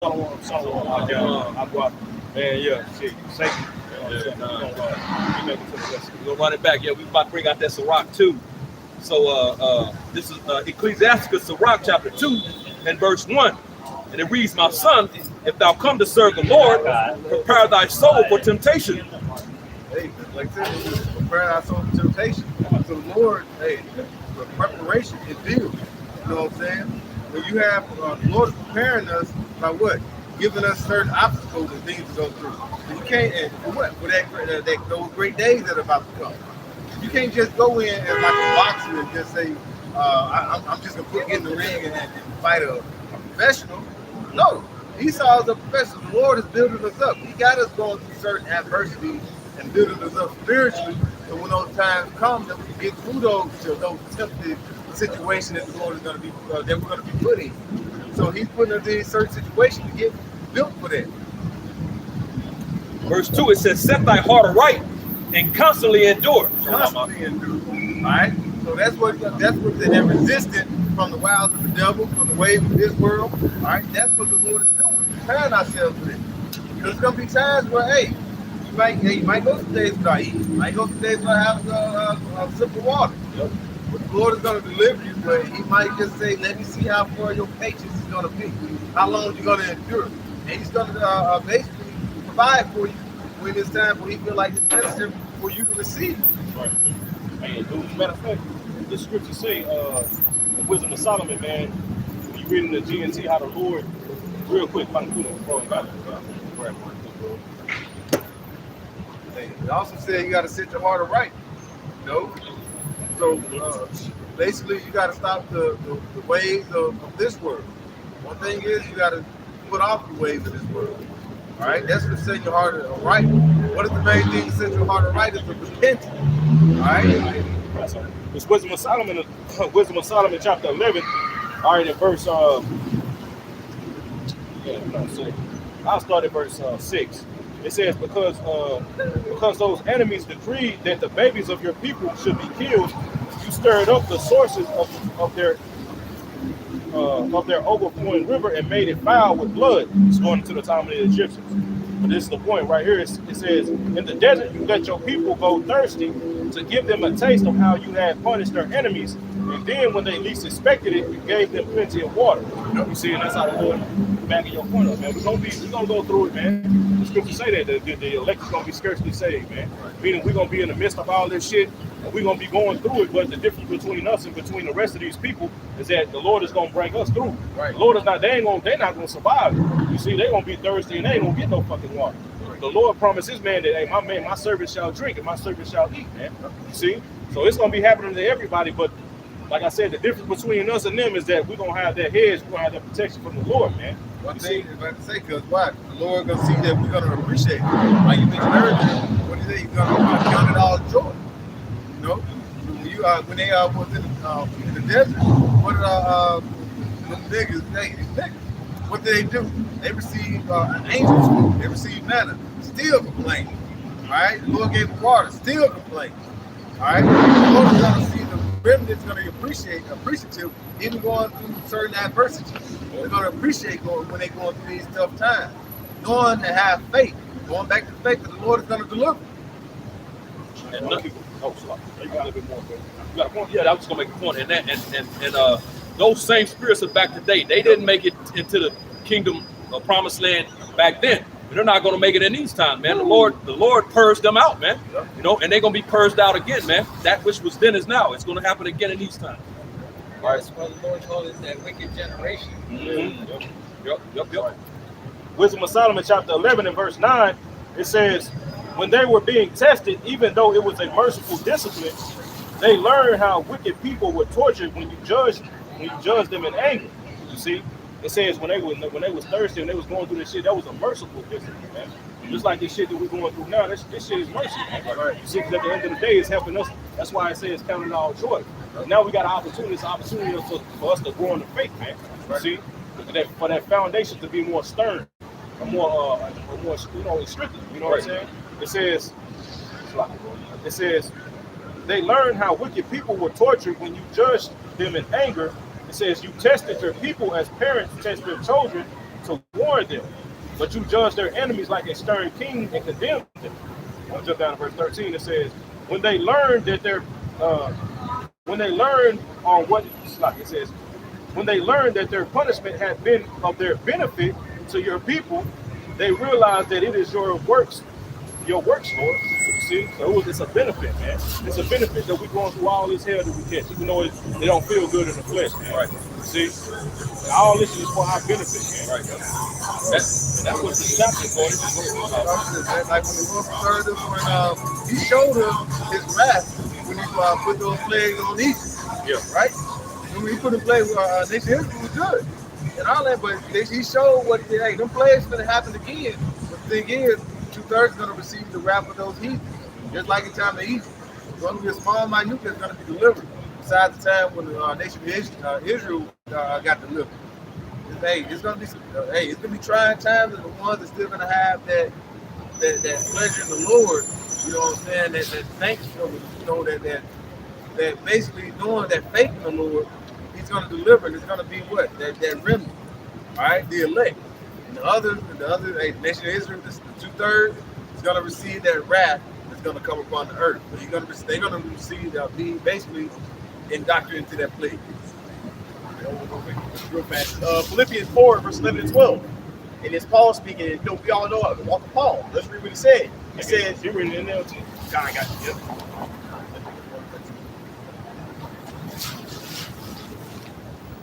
Man, yeah, shit, Satan. We're gonna run it back. Yeah, we about to bring out that Sirach too. So this is Ecclesiasticus Sirach chapter 2 and verse 1. And it reads, my son, if thou come to serve the Lord, prepare thy soul for temptation. Hey, like I said, prepare our soul for temptation. So the Lord, hey, the preparation is due. You know what I'm saying? When you have the Lord is preparing us by what? Giving us certain obstacles and things to go through. So you can't, and for what? For those great days that are about to come. You can't just go in as like a boxer and just say, I'm just gonna get in the ring and fight a professional. No, Esau is a professional. The Lord is building us up. He got us going through certain adversities and building us up spiritually. So when those times come, that we can get through those tempted situations that the Lord is gonna be that we're gonna be put in. So He's putting us in certain situations to get built for that. Verse 2, it says, set thy heart aright and constantly endure. Constantly endure. All right. So that's what they're resistant from the wiles of the devil, from the ways of this world. All right. That's what the Lord is doing. Preparing ourselves for this. Because there's gonna be times where, hey, you might go some days without eating. You might go some days without having a sip of water. Yep. But the Lord is gonna deliver you, but He might just say, let me see how far your patience is gonna be. How long you're gonna endure. And He's gonna basically provide for you when it's time when He feel like it's necessary for you to receive. Right. And dude, matter of fact, this scripture say, the wisdom of Solomon, man, when you read in the GNT how the Lord, real quick, It also said you got to set your heart right. You know? So basically, you got to stop the ways of this world. One thing is you got to put off the ways of this world. All right, that's what set your heart right. What is the main thing to set your heart right? Is the repentance. All right. It's Wisdom of Solomon, chapter 11. All right, in verse I'll start at verse 6. It says, because those enemies decreed that the babies of your people should be killed, you stirred up the sources of their overflowing river and made it foul with blood. It's going into the time of the Egyptians. But this is the point right here. It says, in the desert you let your people go thirsty to give them a taste of how you had punished their enemies. And then when they least expected it, you gave them plenty of water. You see, and that's how the Lord backing your point up, man. We're gonna go through it, man. The scriptures say that the elect is gonna be scarcely saved, man. Meaning we're gonna be in the midst of all this shit, and we're gonna be going through it. But the difference between us and between the rest of these people is that the Lord is gonna bring us through. Right. The Lord is not. They're not gonna survive. You see, they're gonna be thirsty and they ain't gonna get no fucking water. The Lord promised His man that, hey, my servant shall drink and my servant shall eat, man. You see, so it's gonna be happening to everybody, but. Like I said, the difference between us and them is that we're going to have that hedge, we're going to have that protection from the Lord, man. One thing I'm about to say, because why? The Lord going to see that we're going to appreciate it. Like you mentioned earlier, what do you say? You're going to count it all joy. You know? When they was in the desert, what did them niggas, what did they do? They received an angel's food. They received manna. Still complaining. All right? The Lord gave them water. Still complaining. All right? The Lord is going to see the remnant's going to appreciative, even going through certain adversities. They're going to appreciate when they're going through these tough times. Knowing to have faith, going back to faith that the Lord is going to deliver. And you got a little bit more. You got a point? Yeah, I was going to make a point. And those same spirits are back today. They didn't make it into the kingdom of promised land back then. They're not going to make it in these times, man. The Lord purged them out, man. You know, and they're going to be purged out again, man. That which was then is now. It's going to happen again in these times. All right. That's why the Lord told us that wicked generation. Mm-hmm. Yep. Wisdom of Solomon, chapter 11 and verse 9, it says, when they were being tested, even though it was a merciful discipline, they learned how wicked people were tortured when you judge them in anger. You see? It says when they was thirsty and they was going through this shit, that was a merciful discipline, man. Just like this shit that we're going through now, this shit is mercy, man. Right. You see, because at the end of the day, it's helping us. That's why it says count it all joy. Now we got an opportunity. It's an opportunity for us to grow in the faith, man. You see, for that foundation to be more stern, more restricted. You know what I'm saying? It says they learned how wicked people were tortured when you judged them in anger. It says you tested your people as parents test their children to warn them. But you judge their enemies like a stern king and condemn them. I'll jump down to verse 13. It says, when they learn that when they learn on what, like it says, when they learn that their punishment had been of their benefit to your people, they realize that it is your works, Lord. You see, so it's a benefit, man. It's a benefit that we're going through all this hell that we catch, even though it don't feel good in the flesh, man. Right. You see, all this is for our benefit, man. Right. That was the chapter for it. Like when the Lord prepared us, when He showed us His wrath when He put those plagues on Egypt. Yeah. Right. When He put the plagues, they said it was good and all that, but He showed what them plagues going to happen again. But the thing is, 2/3 going to receive the wrath of those heathens, just like in time of Egypt. It's going to be a small minute that's going to be delivered. Besides the time when the nation of Israel got delivered. It's going to be it's going to be trying times, and the ones that's still going to have that pleasure in the Lord. You know what I'm saying? That thanks for that basically knowing that faith in the Lord, He's going to deliver. And it's going to be what that remnant, all right, the elect. And the other nation of Israel, the 2/3, is going to receive that wrath that's going to come upon the earth. But they're going to receive be basically indoctrinated into that plague. Real fast. Philippians 4, verse 11 and 12. And it's Paul speaking. And, we all know the walk of Paul. Let's read what he said. He says, "You're reading NLT." I got you. Yep.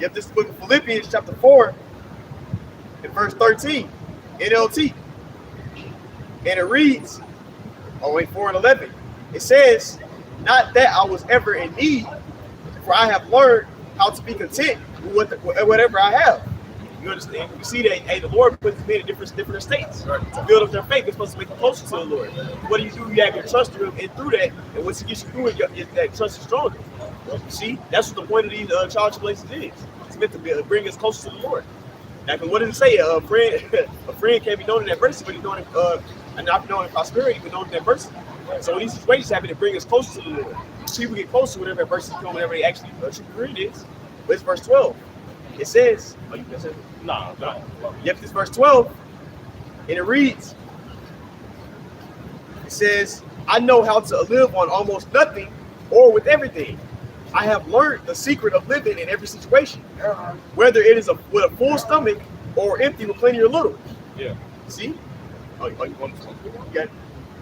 Yep, this is the book of Philippians, chapter 4, and verse 13, NLT. And it reads, 4 and 11. It says, not that I was ever in need, for I have learned how to be content with whatever I have. You understand? You see that, the Lord puts men in different states to build up their faith. They're supposed to make them closer to the Lord. What do? You have your trust through Him, and through that, and once He gets you through it, that trust is stronger. You see, that's what the point of these trial tribulations is. It's meant to bring us closer to the Lord. Now, what does it say? A friend can't be known in adversity, but he's known and not known in prosperity, but known in adversity. So when these situations happen, to bring us closer to the Lord. People get closer whenever adversity comes, whenever they actually read it. But it's verse 12. It says, "Oh, you can say it?" No. Yep, it's verse 12, and it reads. It says, "I know how to live on almost nothing, or with everything. I have learned the secret of living in every situation, whether it is with a full stomach or empty with plenty or little." Yeah. See? Oh, you want to? You got it?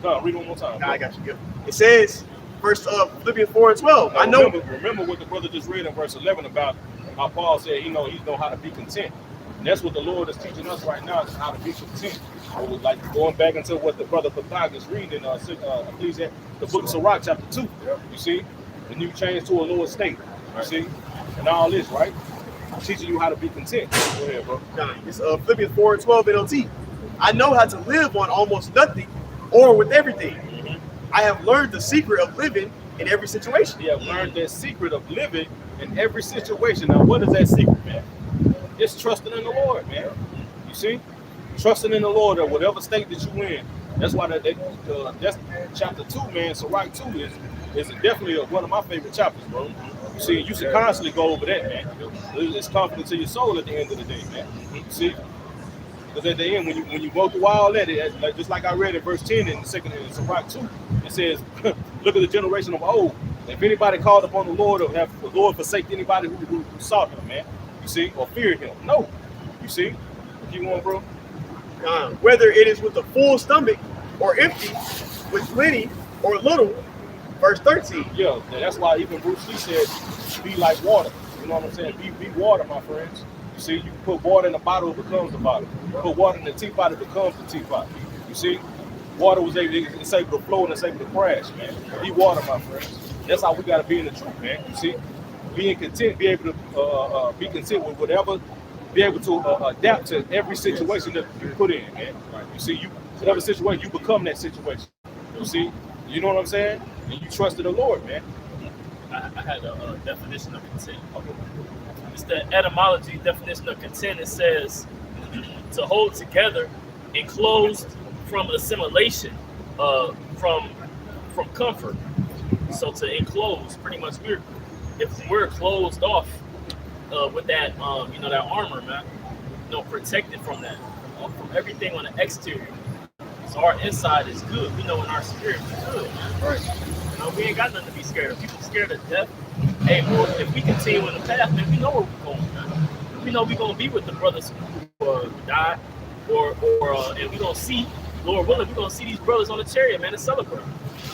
No, read one more time. I got you. Yep. It says, Philippians 4 and 12. I know. Remember what the brother just read in verse 11 about how Paul said he know how to be content. And that's what the Lord is teaching us right now, is how to be content. It was like going back into what the brother P.2 is reading in the book of Sirach, chapter 2. You see? The new change to a lower state. You see? And all this, right? Teaching you how to be content. Go ahead, bro. It's Philippians 4 and 12 NLT. I know how to live on almost nothing or with everything. I have learned the secret of living in every situation. You have learned that secret of living in every situation. Now, what is that secret, man? It's trusting in the Lord, man. You see? Trusting in the Lord at whatever state that you're in. That's why that's chapter 2, man. So Sirach 2 is definitely one of my favorite chapters, bro. You see, you should constantly go over that, man. It's confidence to your soul at the end of the day, man. You see? Because at the end, when you go through all that, just like I read in verse 10 in the second in Sirach 2, it says, look at the generation of old. If anybody called upon the Lord, or have the Lord forsake anybody who sought Him, man. You see? Or feared Him. No. You see? Keep going, bro. Whether it is with a full stomach or empty, with plenty or little. Verse 13. Yeah, that's why even Bruce Lee said, be like water. You know what I'm saying? Be water, my friends. You see, you can put water in a bottle, it becomes the bottle. Put water in the teapot, it becomes the teapot. You see? Water was able to flow and it's able to crash, man. Be water, my friends. That's how we got to be in the truth, man. You see? Being content, be able to be content with whatever, be able to adapt to every situation that you put in, man. You see, whatever situation, you become that situation. You see? You know what I'm saying? And you trusted the Lord, man. I had a definition of content. It's the etymology definition of content. It says to hold together, enclosed from assimilation, from comfort. So to enclose, pretty much if we're closed off with that that armor, man. protected from that, from everything on the exterior. So our inside is good. We know in our spirit is good. Right. We ain't got nothing to be scared of. People scared of death. Hey, well, if we continue in the path, man, we know where we're going, man. We know we're gonna be with the brothers who died, or and we're gonna see, Lord willing, we're gonna see these brothers on the chariot, man, and celebrate.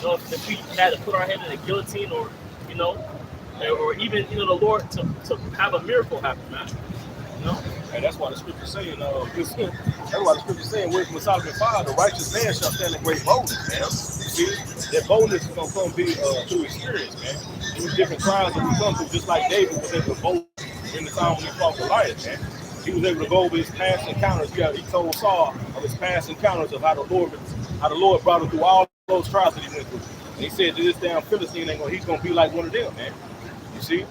If we had to put our head in a guillotine, or or even the Lord to have a miracle happen, man. And that's why the scripture saying, that's why the scripture saying, wisdom of Solomon 5, the righteous man shall stand in great boldness, man. See, that boldness is gonna come be through experience, man. Through different trials that we come through, just like David was able to bold in the time when he fought Goliath, man. He was able to go over his past encounters. He told Saul of his past encounters of how the Lord brought him through all those trials that he went through. And he said that this damn Philistine he's gonna be like one of them, man. You see?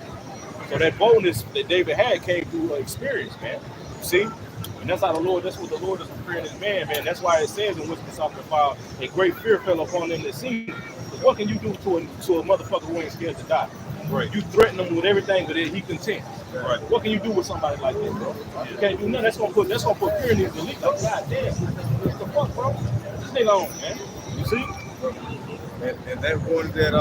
So that boldness that David had came through experience, man. You see? And that's what the Lord is preparing this man, man. That's why it says in Wisdom of Solomon 5, a great fear fell upon them that see. Because what can you do to a motherfucker who ain't scared to die? Right. You threaten him with everything, but he content. Right. What can you do with somebody like that, bro? You can't do nothing. That's gonna put fear in his belief. Oh, God damn. What the fuck, bro? This nigga on, man. You see? And that one that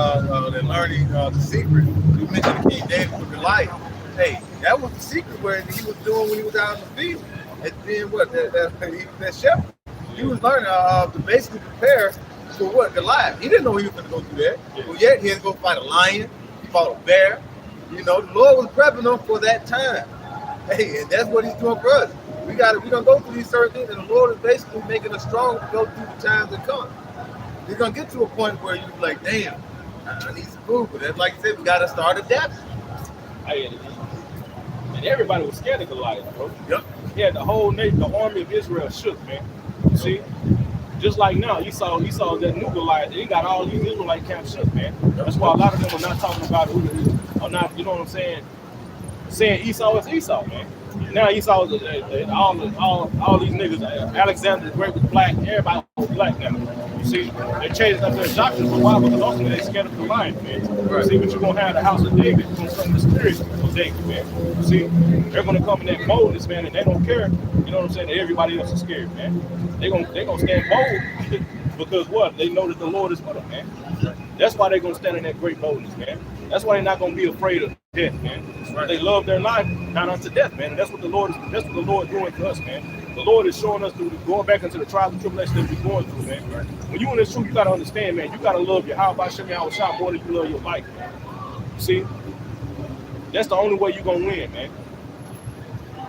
learning the secret. You mentioned King David with Goliath. Hey, that was the secret where he was doing when he was out in the field. And then what? That shepherd. He was learning to basically prepare for what? Goliath. He didn't know he was going to go through that. Yeah. But yet he had to go fight a lion. He fought a bear. The Lord was prepping him for that time. Hey, and that's what he's doing for us. We're gonna go through these certain things, and the Lord is basically making us strong to go through the times that come. You're gonna get to a point where you're like, damn, I need some food. But like I said, we gotta start adapting. And everybody was scared of Goliath, bro. Yep. Yeah, the whole nation, the army of Israel shook, man. You see? Just like now, you saw that new Goliath, he got all these Israelite camps shook, man. That's why a lot of them are not talking about are not, you know what I'm saying? Saying Esau is Esau, man. Now Esau is all these niggas. Alexander the Great was black. Everybody was black now. You see, they changed up their doctrine for a while, because ultimately they scared of the lion, man. You see, but you're gonna have the house of David, you're gonna come the spirit of David, man. You see, they're gonna come in that boldness, man, and they don't care. You know what I'm saying? That everybody else is scared, man. They gonna stand bold because what? They know that the Lord is with them, man. That's why they're gonna stand in that great boldness, man. That's why they're not gonna be afraid of death, man. They love their life, not unto death, man. And that's what the Lord is doing for us, man. The Lord is showing us through going back into the trials and tribulations that we're going through, man. When you in this truth, you gotta understand, man. You gotta love your how about Shemi Shop more than you love your life, man. You see? That's the only way you're gonna win, man.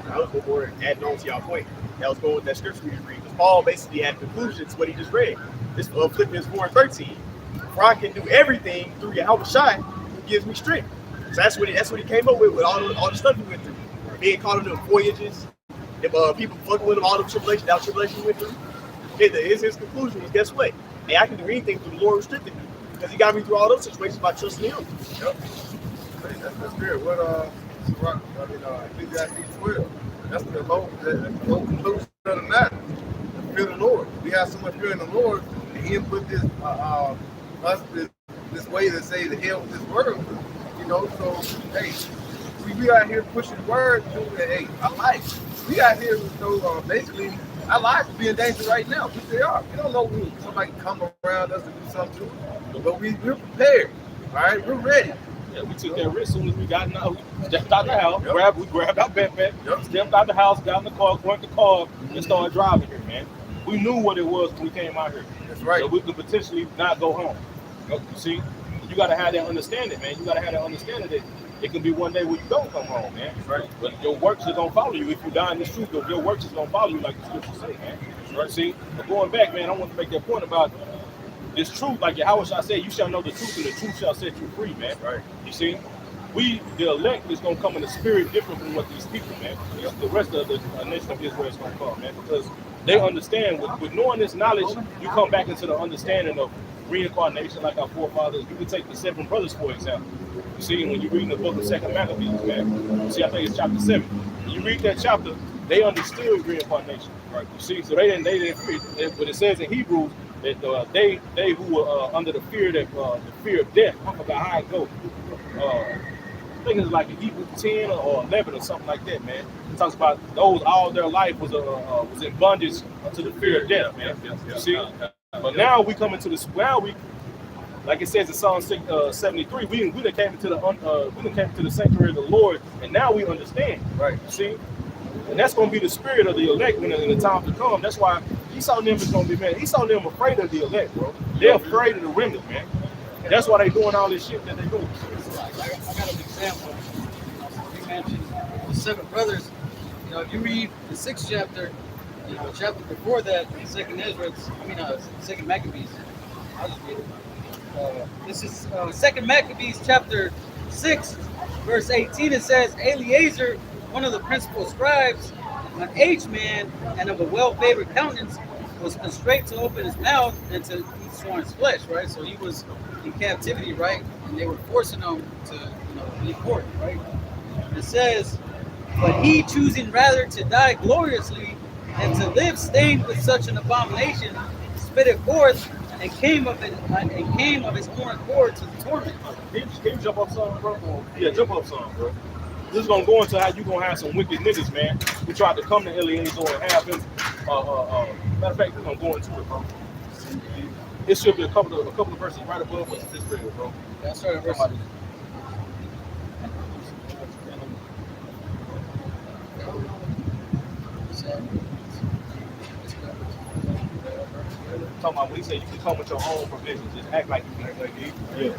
I was more adding on to y'all point. That was going with that scripture we just read. Because Paul basically had conclusions to what he just read. This Philippians 4:13. For I can do everything through Yahweh Shai, who gives me strength. So that's what he came up with all the stuff he went through. Being caught in the voyages, people fucking with him, all the tribulation he went through. His conclusion was, guess what? Hey, I can do anything through the Lord who strengthened me. Because he got me through all those situations by trusting him. Yep. That's good. Ecclesiastes 12. That's the whole conclusion of the matter. The fear of the Lord. We have so much fear in the Lord, and he put this way to say the hell with this word. So hey, we out here pushing the word. Hey, our life. We out here, basically, our lives could be in danger right now. Which they are. We don't know when somebody come around us to do something to us, but we're prepared. All right, we're ready. Yeah, we took that risk as soon as we got out. We stepped out the house, we grabbed our backpack, stepped out the house, got in the car, went to the car, and started driving here, man. We knew what it was when we came out here. That's right. So we could potentially not go home. You see, you got to have that understanding, man. You got to have that understanding that it can be one day where you don't come home, man. That's right. But your works is gonna follow you if you die in this truth. Your works is gonna follow you, like the scripture say, man. Right? See, but going back, man, I want to make that point about this truth. Like Yahweh shall say, you shall know the truth, and the truth shall set you free, man. Right. You see, the elect is gonna come in the spirit different from what these people, man. The rest of the nation of Israel is gonna come, man, because they understand. With knowing this knowledge, you come back into the understanding of reincarnation, like our forefathers. You can take the 7 brothers, for example. You see, when you read the book of 2nd Maccabees, man. You see, I think it's chapter 7. When you read that chapter, they understood reincarnation, right? You see, so they didn't. But it says in Hebrews that they who were under the fear of death. I forgot how it goes. I think it's like in Hebrews 10 or 11 or something like that, man. It talks about those all their life was in bondage unto the fear of death, man. You see? But now we come into this. Now we, like it says in Psalm 73, we done came into the sanctuary of the Lord, and now we understand. Right. See? And that's going to be the spirit of the elect in the time to come. That's why Esau them is going to be, man. Esau them afraid of the elect, bro. They're afraid of the remnant, man. That's why they doing all this shit that they doing. I got an example. You mentioned the 7 brothers. You know, if you read the 6th chapter, you know, chapter before that, Second Maccabees. I'll just read it. This is Second Maccabees chapter 6, verse 18. It says, Eleazar, one of the principal scribes, an aged man and of a well-favored countenance, was constrained to open his mouth and to eat swine's flesh, right? So he was in captivity, right? And they were forcing him to, eat pork, right? It says, but he, choosing rather to die gloriously than to live stained with such an abomination, spit it forth and came of his own accord to the torment. Can you jump up some, bro? Yeah, jump up some, bro. This is gonna go into how you gonna have some wicked niggas, man. We tried to come to Eleazar and have him. Matter of fact, we're gonna go into it, bro. It should be a couple of verses right above this video, bro. Yeah, sorry, verse. Talking about when he said you can come with your own provisions, just act like you can. Yeah.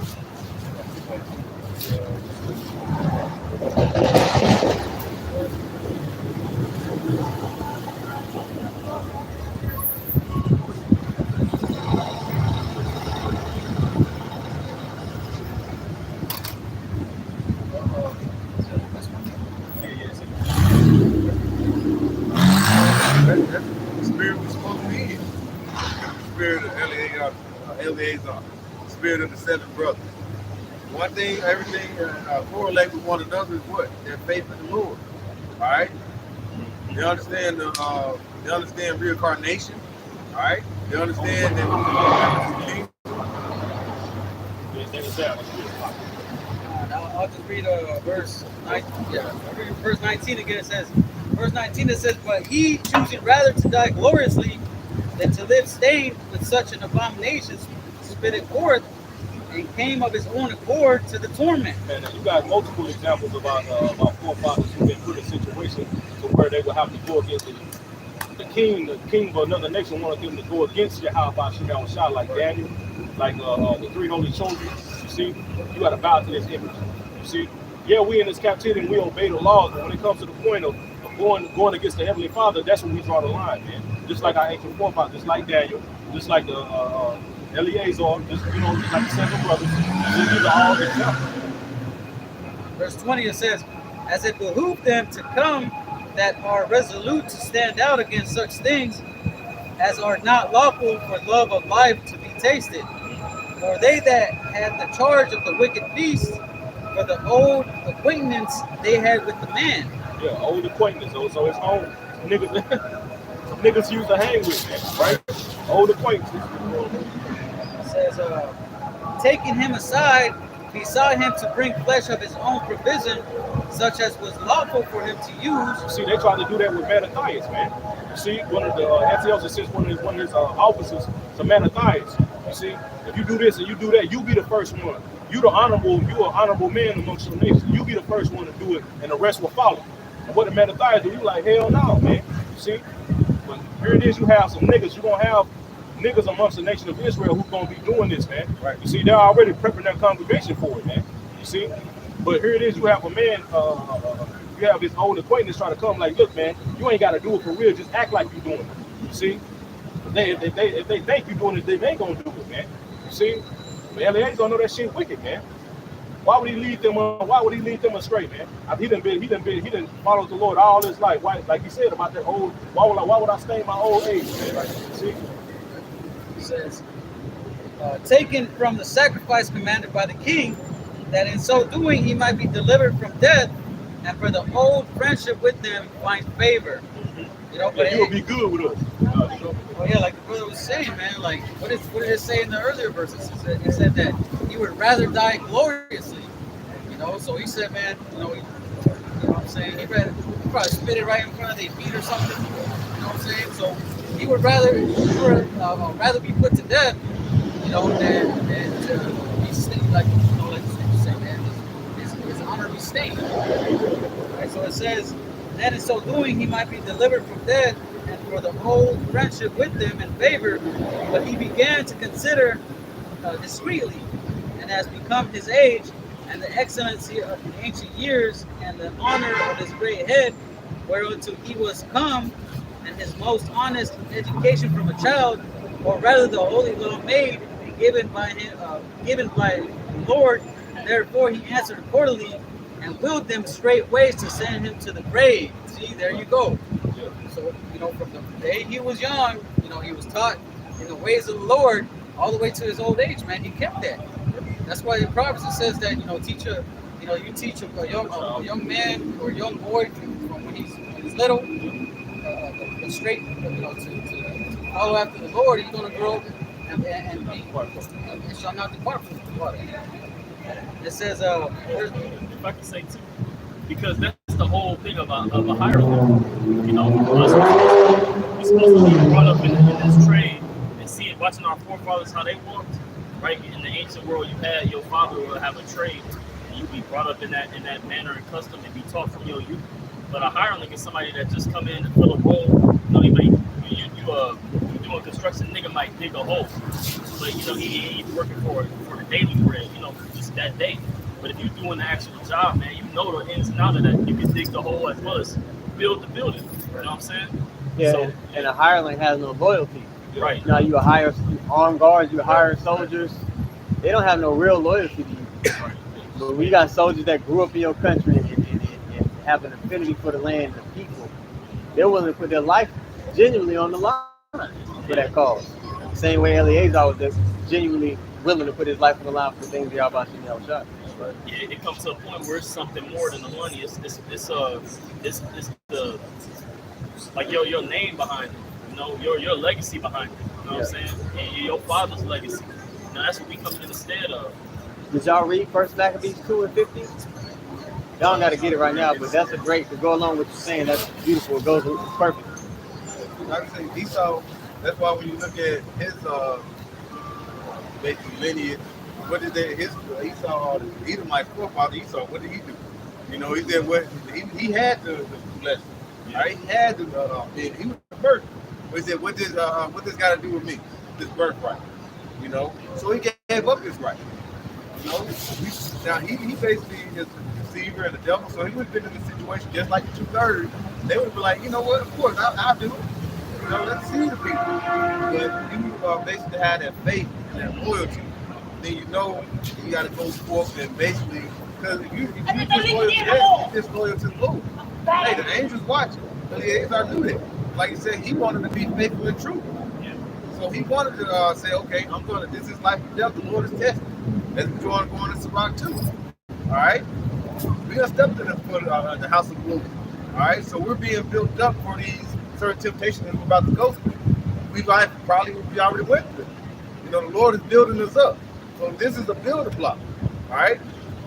That's the spirit we're supposed to be in. The spirit of Eleazar, the spirit of the 7 brothers. One thing, everything correlate with one another is what? Their faith in the Lord. All right? They understand they understand reincarnation. All right? They understand that I'll just read verse 19. Yeah, I'll read verse 19 again. It says, verse 19 it says, but he, choosing rather to die gloriously than to live stained with such an abomination, spit it forth and came of his own accord to the torment. And you got multiple examples about forefathers who've been put in situations to where they would have to go against the king of another nation wanted them to go against Yahweh Shah, like Daniel, like the 3 holy children. You see, you got to bow to this image. You see, yeah, we in this captivity and we obey the laws, but when it comes to the point of going against the Heavenly Father, that's when we draw the line, man. Just like our ancient forefathers, just like Daniel, just like the Eleazar, just like the 7 brothers. These are all examples. Verse 20 it says, as it behooved them to come that are resolute to stand out against such things as are not lawful for love of life to be tasted. For they that had the charge of the wicked beast, for the old acquaintance they had with the man. Yeah, old acquaintance, so it's old niggas used to hang with, man, right? Old acquaintances. It says, taking him aside, he saw him to bring flesh of his own provision, such as was lawful for him to use. See, they tried to do that with Mattathias, man. You see, one of the Antiochus sent one of his officers to Mattathias. You see, if you do this and you do that, you be the first one. You're an honorable man amongst your nation. You be the first one to do it, and the rest will follow. And what did Mattathias do? You like, hell no, man. You see? But here it is, you have some niggas. You're going to have niggas amongst the nation of Israel who's going to be doing this, man. Right. You see, they're already prepping their congregation for it, man. You see? But here it is, you have a man, you have his old acquaintance trying to come like, look, man, you ain't got to do it for real. Just act like you're doing it. You see? If they think you're doing it, they ain't going to do it, man. You see? But Eleazar know that shit wicked, man. Why would he lead them? Why would he lead them astray, man? He didn't follow the Lord all his life. Why, like he said about that old. Why would I stay in my old age, man? Like, see? It says, taken from the sacrifice commanded by the king, that in so doing he might be delivered from death, and for the old friendship with them find favor. You know, but you'll be good with us. Oh yeah, like the brother was saying, man. Like, what did it say in the earlier verses? It said that he would rather die gloriously. know, so he said, man, you know what I'm saying? He probably spit it right in front of their feet or something. You know what I'm saying? So he would rather be put to death, you know, than to be stained like like the scripture say, man. His honor be stained. Right? So it says that in so doing he might be delivered from death and for the whole friendship with them in favor, but he began to consider discreetly, and has become his age, and the excellency of the ancient years, and the honor of his great head, whereunto he was come, and his most honest education from a child, or rather the holy law made and given by him, given by the Lord, and therefore he answered accordingly, and willed them straight ways to send him to the grave. See, there you go. So, you know, from the day he was young, you know, he was taught in the ways of the Lord all the way to his old age, man. He kept that. That's why in Proverbs it says that, you teach a young man or a young boy from when he's little, the straight, to follow after the Lord. He's going to grow up and shall not depart from the water. It says, if I can say too, because that's the whole thing of a hierarchy. You know, we're supposed to be brought up in this trade and see it, watching our forefathers how they walked. Right in the ancient world, you had your father will have a trade, and you be brought up in that manner and custom, and be taught from your youth. But a hireling is somebody that just come in and fill a role. You know, you doing construction, nigga might dig a hole, but you know he's working for the daily bread. You know, just that day. But if you're doing the actual job, man, you know the ins and outs of that. You can dig the hole as well as build the building. You know what I'm saying? Yeah, So, and a hireling has no loyalty. Right. Now you hire armed guards, you hire soldiers. They don't have no real loyalty to you. But we got soldiers that grew up in your country and have an affinity for the land and the people. They're willing to put their life genuinely on the line for that cause. Same way Eleazar was genuinely willing to put his life on the line for the things they are about to help shot. Yeah, it comes to a point where it's something more than the money. It's the like your name behind it. You know, your legacy behind it. You know what I'm saying? And your father's legacy. You know, that's what we come in instead of. Did y'all read First Maccabees 2 and 50? Y'all don't got to get it right now, but that's a great to go along with what you're saying. That's beautiful. It goes it's perfect. Like I say, Esau. That's why when you look at his basically lineage, what did his Esau, the Edomite forefather Esau? What did he do? You know, he said what he had the blessing. Right? He had the he was the first. But he said, what this got to do with me? This birthright. You know, so he gave up his right. You know, now he basically is a deceiver and a devil. So he would have been in a situation just like the 2/3. They would be like, you know what? Of course, I'll do it. You know, let's see the people. But you basically have that faith and that loyalty. Then you know you got to go forth and basically, because if you're disloyal to that, you're disloyal to the Lord. Hey, the angels watching. Eleazar knew that. Like he said, he wanted to be faithful and true. So he wanted to say, okay, this is life and death. The Lord is testing. As we go on to Sirach 2. All right? We're going to step to the house of the Lord. All right? So we're being built up for these certain temptations that we're about to go through. We already went through. You know, the Lord is building us up. So this is a builder block. All right?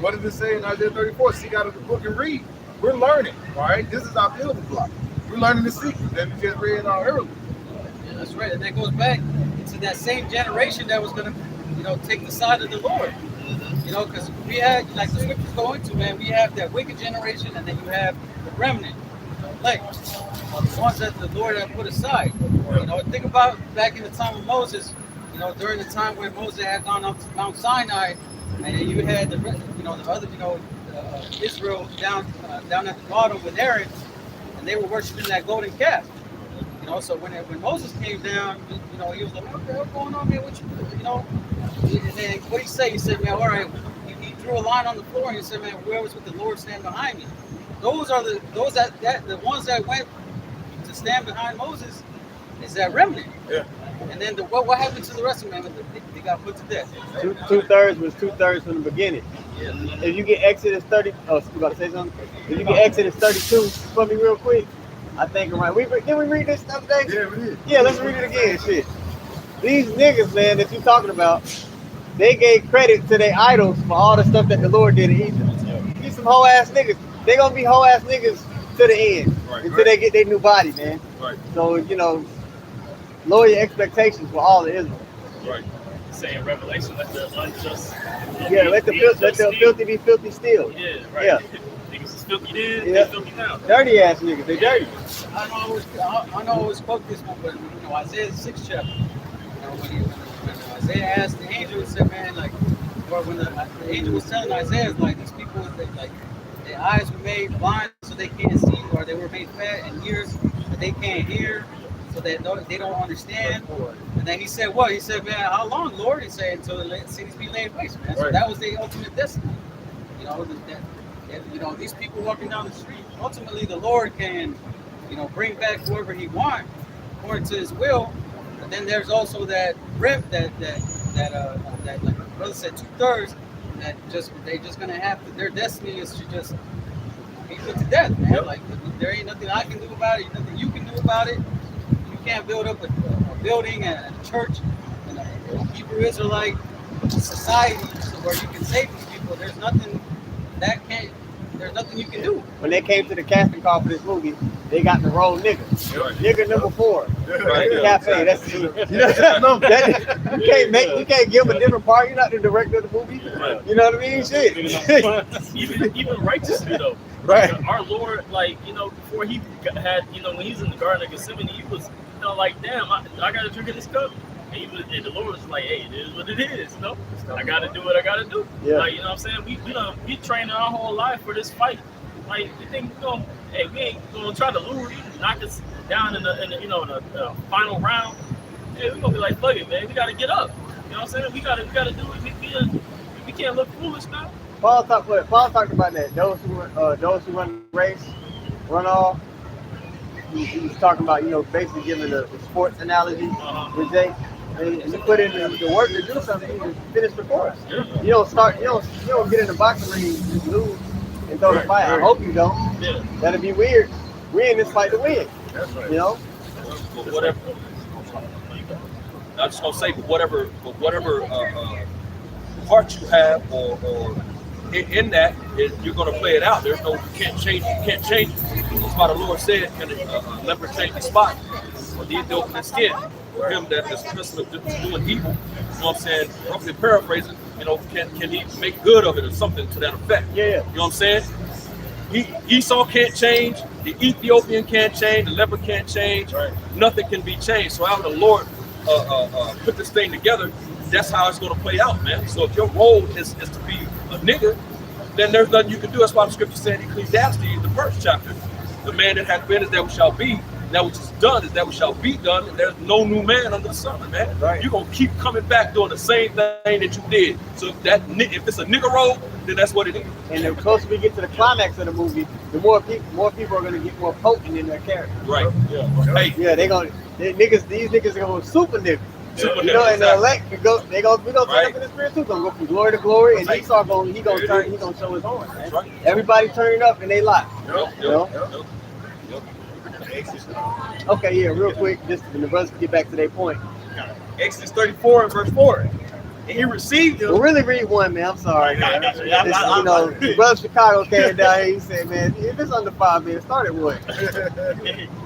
What does it say in Isaiah 34? Seek out of the book and read. We're learning. All right? This is our builder block. We're learning the secrets that we just read earlier. Yeah, that's right. And that goes back to that same generation that was going to, take the side of the Lord. You know, because we had, like the scriptures go into, man, we have that wicked generation, and then you have the remnant, like the ones that the Lord had put aside. You know, think about back in the time of Moses. You know, during the time where Moses had gone up to Mount Sinai, and you had Israel down at the bottom with Aaron, and they were worshiping that golden calf. You know, so when Moses came down, he was like, "What the hell going on, man? What you know?" And then what he say? He said, "Man, all right." He drew a line on the floor and he said, "Man, whoever's with the Lord stand behind me." Those are the ones that went to stand behind Moses is that remnant. Yeah. And then what happened to the rest of them? They got put to death. 2/3 was 2/3 from the beginning. Yeah. If you get Exodus 30, oh, you about to say something? If you get Exodus 32 for me real quick, I think did we read this stuff today? Yeah, we did. Yeah, let's read it again. Shit. These niggas, man, that you talking about, they gave credit to their idols for all the stuff that the Lord did in Egypt. some whole ass niggas. They gonna be whole ass niggas to the end until they get their new body, man. Right. So lower your expectations for all of Israel. Right. Saying Revelation, let the unjust. Yeah, let the filthy be filthy still. Yeah, right. Yeah. Niggas is filthy then, Yeah. they filthy now. Dirty ass niggas, they dirty. I know I always quote this one, but Isaiah 6th chapter. When Isaiah asked the angel, he said, man, like, or when the angel was telling Isaiah, like, these people, like, their eyes were made blind so they can't see, or they were made fat, and ears that they can't hear, so that they don't understand. And then he said, what? He said, man, how long, Lord? He said, until the cities be laid waste, man. So that was the ultimate destiny. These people walking down the street, ultimately the Lord can, bring back whoever he wants according to his will. But then there's also that rip that like my brother said, 2/3, that they just gonna have to, their destiny is to just be put to death, man. Yep. Like there ain't nothing I can do about it, nothing you can do about it. You can't build up a building and a church and a Hebrew Israelite society where you can save these people. There's nothing you can do. When they came to the casting call for this movie, they got the wrong nigga. Right. Nigga number 4. Right. Cafe. That's you can't give him a different part. You're not the director of the movie. Right. You know what I mean? Shit. even righteously though. Right. Our Lord, before he had, when he was in the Garden of Gethsemane, he was, like, damn, I gotta drink of this cup. And the Lord was like, hey, it is what it is, I gotta do what I gotta do. Yeah. Like, you know what I'm saying? We training our whole life for this fight. Like, you think we ain't gonna try to lure you, knock us down in the final round. Hey, we're gonna be like, fuck it, man. We gotta get up. You know what I'm saying? We gotta do it. We can't look foolish now. Paul talked about that. Those who run the race, run off. He's talking about, basically giving the sports analogy with Jake. And you put in the work to do something, you just finish the course. Yeah. You don't get in the boxing ring and just lose and throw the fight. I hope you don't. Yeah. That'd be weird. We're in this fight to win. That's right. Whatever. I'm just gonna say, whatever part you have, or in that, you're gonna play it out. There's no, you can't change it. That's why the Lord said, "Can a leopard change the spot, or the Ethiopian skin?" For him that is accustomed to doing evil, you know what I'm saying? Roughly paraphrasing, can he make good of it or something to that effect? Yeah. You know what I'm saying? Esau can't change, the Ethiopian can't change, the leopard can't change, nothing can be changed. So how the Lord put this thing together, that's how it's going to play out, man. So if your role is to be a nigga, then there's nothing you can do. That's why the scripture said in Ecclesiastes, the first chapter, the man that hath been is that which shall be. That which is done is that which shall be done, and there's no new man under the sun, man. Right. You're gonna keep coming back doing the same thing that you did. So if it's a nigga role, then that's what it is. And the closer we get to the climax of the movie, the more people are gonna get more potent in their character. Right. Yeah. Hey. Yeah, these niggas are gonna super niggas. And the elect we gonna turn up in the spirit too. Gonna go from glory to glory, and Esau gonna show his horn. Right. Everybody turning up and they lie. Yep. Okay, yeah, real quick, just when the brothers get back to their point. Exodus 34 and verse 4. And he received them. Well, really read one, man. I'm sorry, man. Brother Chicago came down here. He said, man, if it's under 5 minutes, start at one.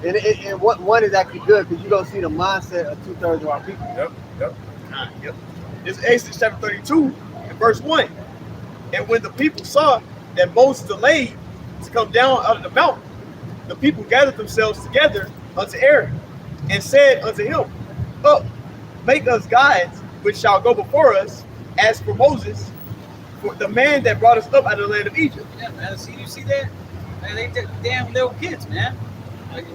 and one is actually good because you're going to see the mindset of 2/3 of our people. Yep. It's Exodus chapter 32 and verse 1. And when the people saw that Moses delayed to come down out of the mountain, the people gathered themselves together unto Aaron and said unto him, up, make us gods which shall go before us, as for Moses, for the man that brought us up out of the land of Egypt. Yeah, man. You see that? Man, they damn little kids, man.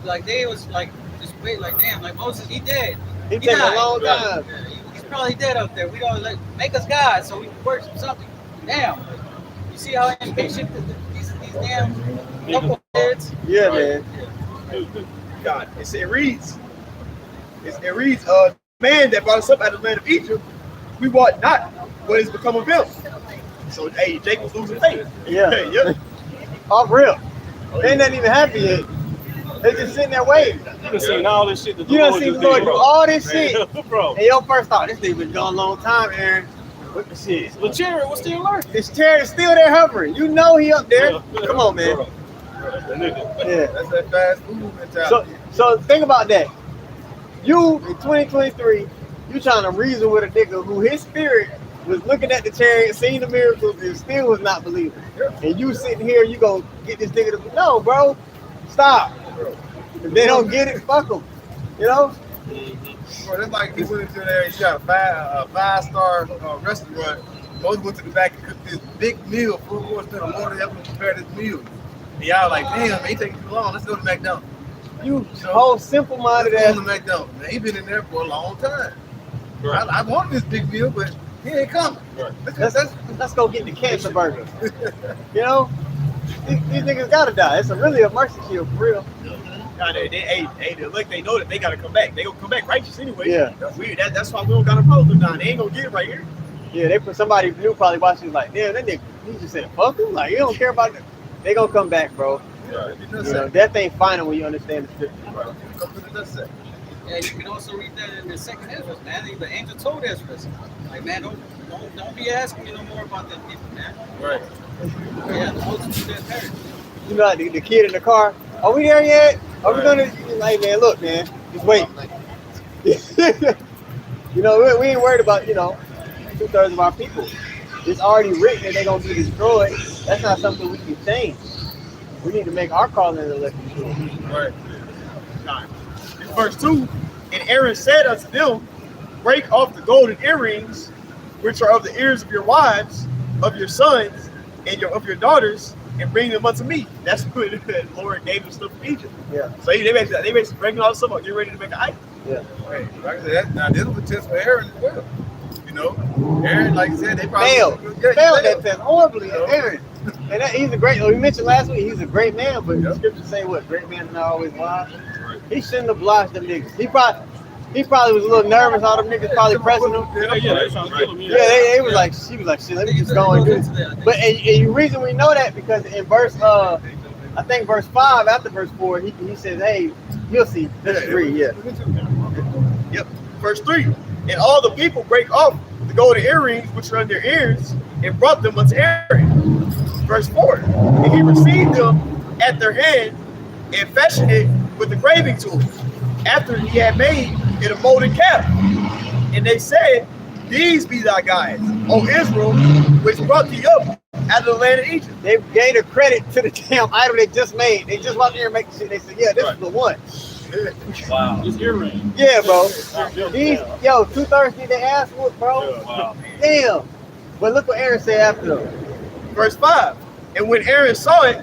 Like they was like just wait, like damn, like Moses, he dead. He died a long time. Yeah, he's probably dead up there. We don't make us gods so we can worship something. Damn. You see how impatient these damn knuckleheads? Yeah, man. God, it reads, man that brought us up out of the land of Egypt, we want not what is become of him. So, hey, Jake was losing faith. Yeah. Off real. They ain't even happy yet. They just sitting there waiting. You done seen all this shit. You done seen the Lord do all this shit. Bro. And your first thought, this thing been going a long time, Aaron. What the shit? The chariot was still lurking. This chair is still there hovering. You know he up there. Come on, man. The nigga. Yeah. That's that fast food mentality. So think about that. You in 2023, you trying to reason with a nigga who his spirit was looking at the chariot, seeing the miracles, and still was not believing. And you sitting here, you gonna get this nigga to no, bro. Stop. If they don't get it, fuck them. You know? Bro, that's like he went into there, he got a five-star restaurant. Both went to the back and cooked this big meal, full course meal. The Lord help him prepare this meal. And y'all like, damn, man, he taking too long. Let's go to McDonald's. You whole simple-minded Let's ass. go to McDonald's. Man, he been in there for a long time. Right. I wanted this big meal, but he ain't coming. Right. Let's go get the cancer burger. You know? These niggas gotta die. It's really a mercy kill for real. Nah, look, they know that they gotta come back. They gonna come back righteous anyway. Yeah. That's weird. That's why we don't got a problem now. They ain't gonna get it right here. Yeah, they put somebody new probably watching like, damn, that nigga, he just said fuck him. Like, you don't care about it. They gonna come back, bro. Right. You know, death ain't final when you understand the scripture. Right. Come to the dust set. Yeah, you can also read that in the second Ezra, man. The angel told Ezra, like, man, don't be asking me no more about them people, man. Right. Yeah, the multitude that perish. You know, the kid in the car, are we there yet? Are we gonna, like, man, look, man, just wait. You know, we ain't worried about, you know, 2/3 of our people. It's already written that they're gonna be destroyed. That's not something we can change. We need to make our calling and election sure. Right. Nah. In verse 2, and Aaron said unto them, break off the golden earrings, which are of the ears of your wives, of your sons, and of your daughters, and bring them unto me. That's what the Lord gave them stuff from Egypt. Yeah. So they basically breaking all the stuff up, getting ready to make an idol. Yeah. Right. Like I said, now this was a test for Aaron as well. You know, Aaron, like I said, they probably Failed that test horribly, You know? Aaron. And he's a great, we mentioned last week, he's a great man, but the Yep. scriptures say what? Great men are not always wise. He shouldn't have blocked them niggas. He probably was a little nervous, all them niggas probably pressing him. Yeah, they trying to kill him. Yeah, they was like, she was like, shit, let me just go and do it. But and the reason we know that because in verse, I think verse 5 after verse 4, he says, hey, you'll see. Let's read, yeah. Yep. Verse 3. And all the people break off the golden earrings which are on their ears and brought them unto Aaron. Verse 4. And he received them at their hand and fashioned it with the graving tool after he had made it a molded calf. And they said, these be thy gods, O Israel, which brought thee up out of the land of Egypt. They gave the credit to the damn idol they just made. They just walked in here and make the shit. They said, yeah, this is the one. Wow. His earring. Yeah, bro. These, Yeah. yo, 2/3 need their ass whooped, bro. Wow. Damn. But look what Aaron said after them. Verse 5. And when Aaron saw it,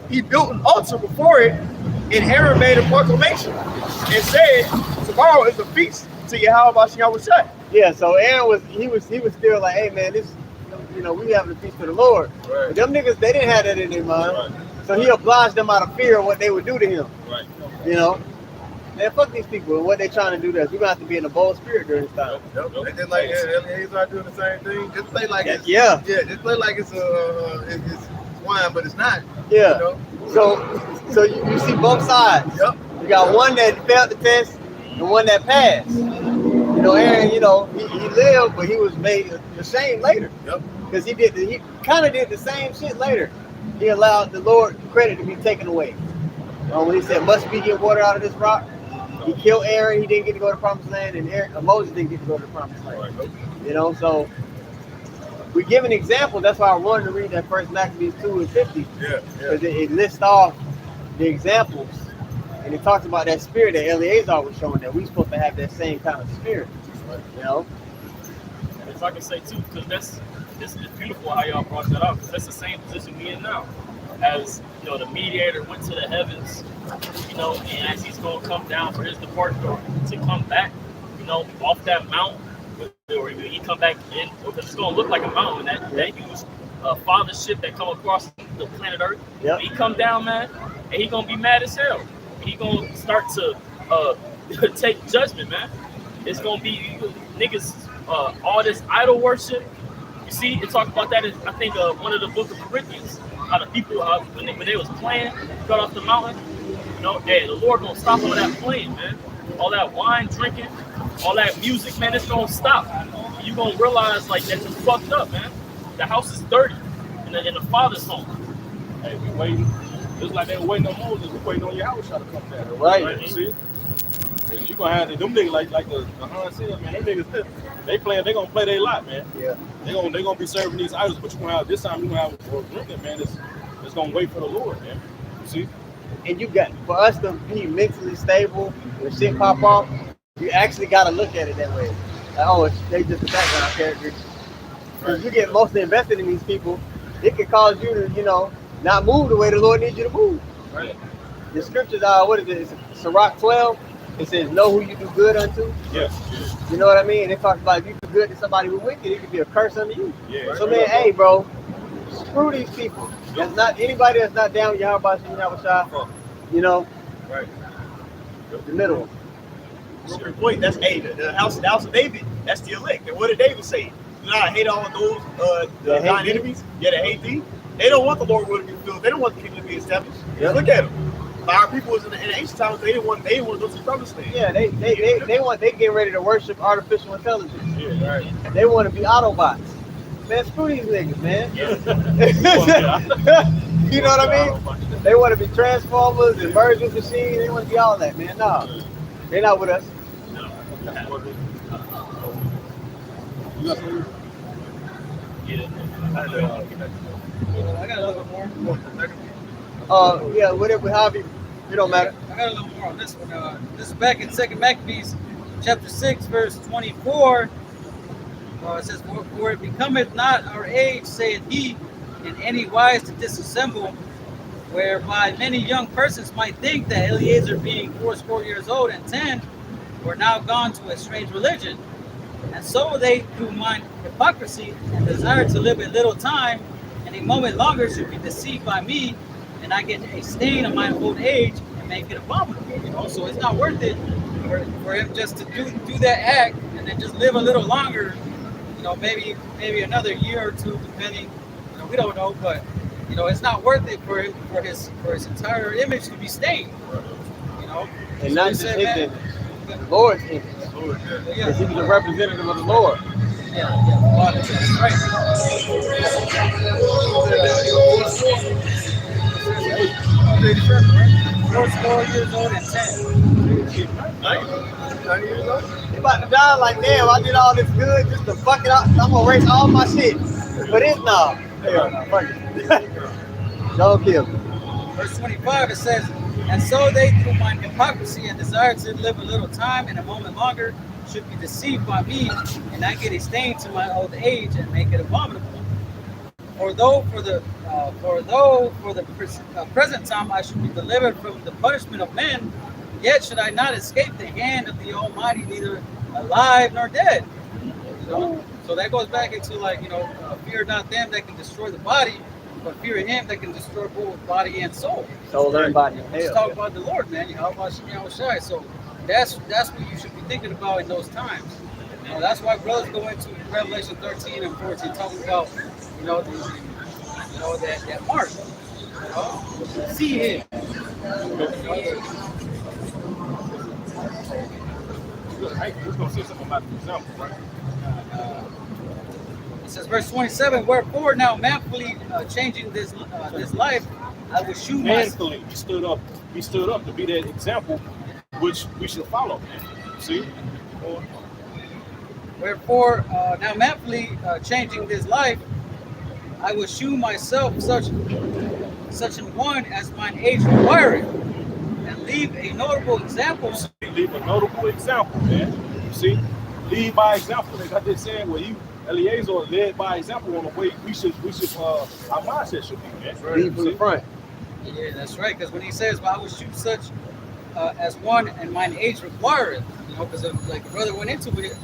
he built an altar before it, and Aaron made a proclamation and said, tomorrow is a feast to Yahweh Shai. Yeah, so Aaron was still like, hey man, this, you know, we having a feast for the Lord. Right. But them niggas, they didn't have that in their mind. Right. So he obliged them out of fear of what they would do to him. Right. You know? Man, fuck these people and what they trying to do to us. We're gonna have to be in a bold spirit during this time. Yep. They just like Eleazar doing the same thing. Just play like it's Yeah. just play like it's it's wine, but it's not. Yeah. You know? So you see both sides. Yep. You got one that failed the test and one that passed. You know, Aaron, you know, he lived, but he was made ashamed later. Yep. Because he kind of did the same shit later. He allowed the Lord credit to be taken away. When he said, must we get water out of this rock? He killed Aaron, he didn't get to go to the promised land, and Moses didn't get to go to the promised land. You know, so we give an example. That's why I wanted to read that first Maccabees 2 and 50. Yeah. Because it lists off the examples, and it talks about that spirit that Eleazar was showing, that we're supposed to have that same kind of spirit. You know? If I can say too, because it's beautiful how y'all brought that up, because that's the same position we in now. As you know, the mediator went to the heavens, you know, and as he's gonna come down for his departure to come back, you know, off that mountain, or he come back in, because it's gonna look like a mountain, that huge fathership that come across the planet Earth. Yep. He come down, man, and he gonna be mad as hell. He gonna start to take judgment, man. It's gonna be niggas, all this idol worship. You see, it talks about that in, I think, one of the book of Corinthians. How the people, when they was playing, got off the mountain, you know, hey, the Lord gonna stop all that playing, man. All that wine drinking, all that music, man, it's gonna stop. you gonna realize like that you fucked up, man. The house is dirty in the father's home. Hey, we waiting. Just like they were waiting on Moses, we waiting on your house to come down. Right. You see? And you gonna have them niggas like the Han said, man. Them niggas, they gonna play their lot, man. Yeah. They gonna be serving these idols, but you gonna have this time you gonna have a remnant, man. That's gonna wait for the Lord, man. You see? And you got, for us to be mentally stable when shit pop off, you actually got to look at it that way. Like, oh, they just a background character. Because you get mostly invested in these people, it can cause you to, not move the way the Lord needs you to move. Right. The scriptures are, what is it? It's Sirach 12. It says, know who you do good unto. Yes. You know what I mean? And it talks about if you do good to somebody who's wicked, it could be a curse unto you. Yeah. So, man, hey, bro, screw these people. That's not anybody that's not down with Yahweh Shah, Right. the middle. Real quick point. That's the house of David. That's the elect. And what did David say? Do not hate all of those That hate thine thee. enemies. Yeah, that hate thee. They don't want the Lord will to be fulfilled. They don't want the kingdom to be established. Yep. Look at them. Our people was in the ancient times. They didn't want to go to the promised land. Yeah, they get ready to worship artificial intelligence. Yeah. Right. They want to be Autobots. Man, screw these niggas, man. You know what I mean? They want to be Transformers and merge with machines. They want to be all that, man. No, they're not with us. I got a little bit more. Yeah, whatever, however, it don't matter. I got a little more on this one. This is back in 2 Maccabees, chapter 6, verse 24. It says, for it becometh not our age, saith he, in any wise to disassemble, whereby many young persons might think that Eliezer, being 80 years old and 10, were now gone to a strange religion. And so they, through mine hypocrisy and desire to live a little time, and a moment longer should be deceived by me, and I get a stain of my old age and make it abominable. So it's not worth it for him just to do that act and then just live a little longer. Maybe another year or two, depending. We don't know, but it's not worth it for him for his entire image to be stained. And not just his image, the Lord's image. Because he was a representative of the Lord. Yeah, that's right. First 4 years old and 10. 90 years old? He about to die like, damn, I did all this good just to fuck it up. I'm going to erase all my shit. But it's not. Fuck it. Don't kill me. Verse 25, it says, and so they, through mine hypocrisy and desire to live a little time and a moment longer, should be deceived by me, and I get a stain to my old age and make it abominable. For though for the present time I should be delivered from the punishment of men, yet should I not escape the hand of the Almighty, neither alive nor dead. So that goes back into fear not them that can destroy the body, but fear Him that can destroy both body and soul. Soul and body. Let's talk about the Lord, man. So that's what you should be thinking about in those times. That's why brothers go into Revelation 13 and 14 talking about that mark. See Him. Hey, we're gonna say something about the example, right? It says, verse 27, wherefore now manfully changing this life, I will shew myself. He stood up to be that example which we should follow. See? Wherefore now manfully changing this life, I will shew myself such an one as mine age requireth, and leave a notable example. Leave a notable example, man. You see? Lead by example. Like I just said, Eliezer led by example on the way we should our mindset should be, man. Lead from the front. Yeah, that's right. Because when he says, well, I will shoot such as one and mine age requireth, because like the brother went into it,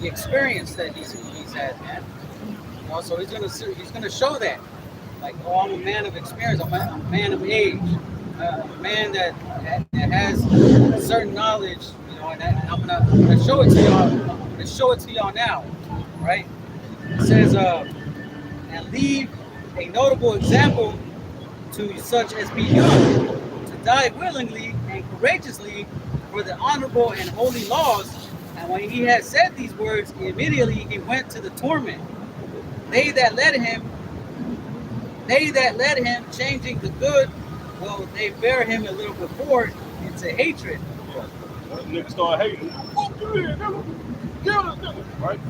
the experience that he's had, man. So he's gonna show that, like, oh, I'm a man of experience. I'm a man of age. I'm a man that has certain knowledge, and I'm gonna show it to y'all. I'm gonna show it to y'all now, right? It says, and leave a notable example to such as be young, to die willingly and courageously for the honorable and holy laws, and And when he had said these words, immediately he went to the torment. They that led him, changing the good, well, they bear him a little before into hatred. Niggas start hating. Fuck you, nigga. Kill this nigga. Right?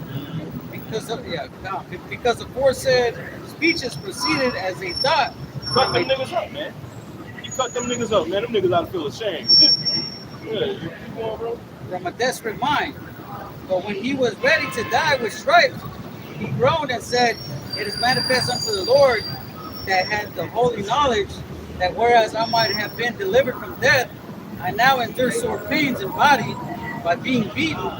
Because aforesaid speeches proceeded as they thought. Cut them niggas up, man. You cut them niggas up, man. Them niggas ought to feel ashamed. Yeah, you keep going, bro. From a desperate mind. But when he was ready to die with stripes, he groaned and said, "It is manifest unto the Lord that had the holy knowledge that whereas I might have been delivered from death, I now endure sore pains in body by being beaten,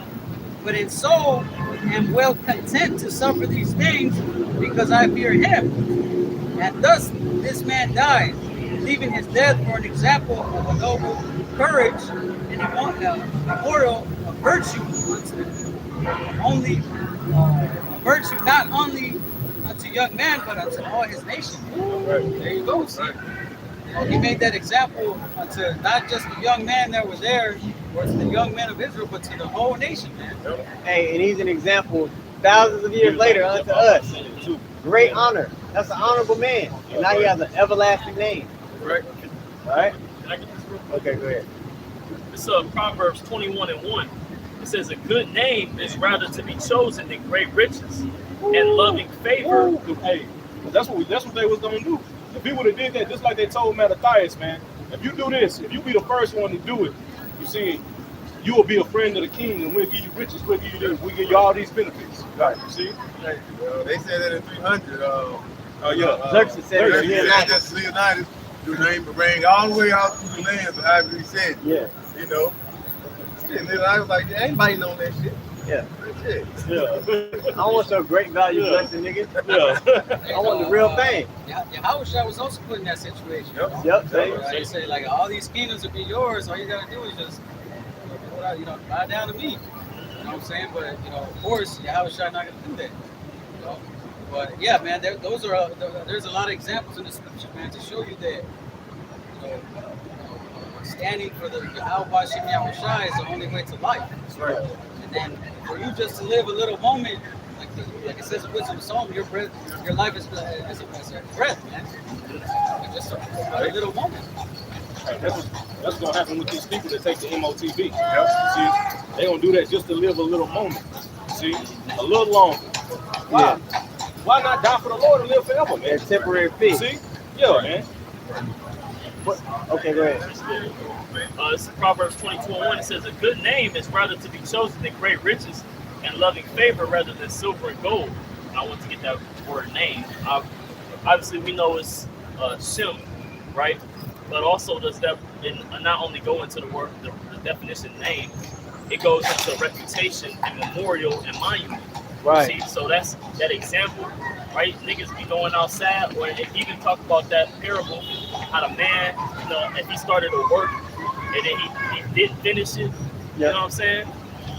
but in soul am well content to suffer these things because I fear him." And thus this man died, leaving his death for an example of a noble courage and immortal virtue, virtue not only unto young men but unto all his nation. There you go. See? He made that example to not just the young men that were there, or to the young men of Israel, but to the whole nation, man. Hey, and he's an example thousands of years later unto us. Great honor. That's an honorable man. And now he has an everlasting name. Right. All right? Can I get this real quick? Okay, go ahead. It's Proverbs 21:1. It says, "A good name is rather to be chosen than great riches, and loving favor." Hey, that's what they was gonna do. If he would have did that, just like they told Mattathias, man, if you do this, if you be the first one to do it, you see, you will be a friend of the king, and we'll give you riches, we'll give you this, we'll give you all these benefits. Right, you see? Hey, they said that in 300. Xerxes said it. Leonidas, your name rang all the way out through the land, so however he said. Yeah. You know. And then I was like, yeah, anybody know that shit. Yeah. That's it. Yeah. I want your great value blessing, nigga. Yeah. I want the real thing. Yahushua was also put in that situation. Yep. They say, like, all these kingdoms will be yours. All you gotta do is just, bow down to me. You know what I'm saying? But of course, Yahushua not gonna do that. You know? But yeah, man, there's a lot of examples in the scripture, man, to show you that. Standing for the Yahweh Shem Yahushua is the only way to life. That's right. And then for you just to live a little moment, like it says in Wisdom of Psalm, your life is a breath, man. Just a little moment. That's gonna happen with these people that take the MOTB. See, they gonna do that just to live a little moment. See, a little longer. Why? Yeah. Why not die for the Lord and live forever, man? That temporary fix. See, yeah, man. Okay, go ahead. This is Proverbs 22:1. It says, "A good name is rather to be chosen than great riches, and loving favor rather than silver and gold." I want to get that word name. Obviously, we know it's Shem, right? But also does that not only go into the word, the definition name, it goes into reputation and memorial and monument. Right. See, so that's that example, right? Niggas be going outside, or it even talk about that parable, how the man, if he started to work and then he didn't finish it, you know what I'm saying?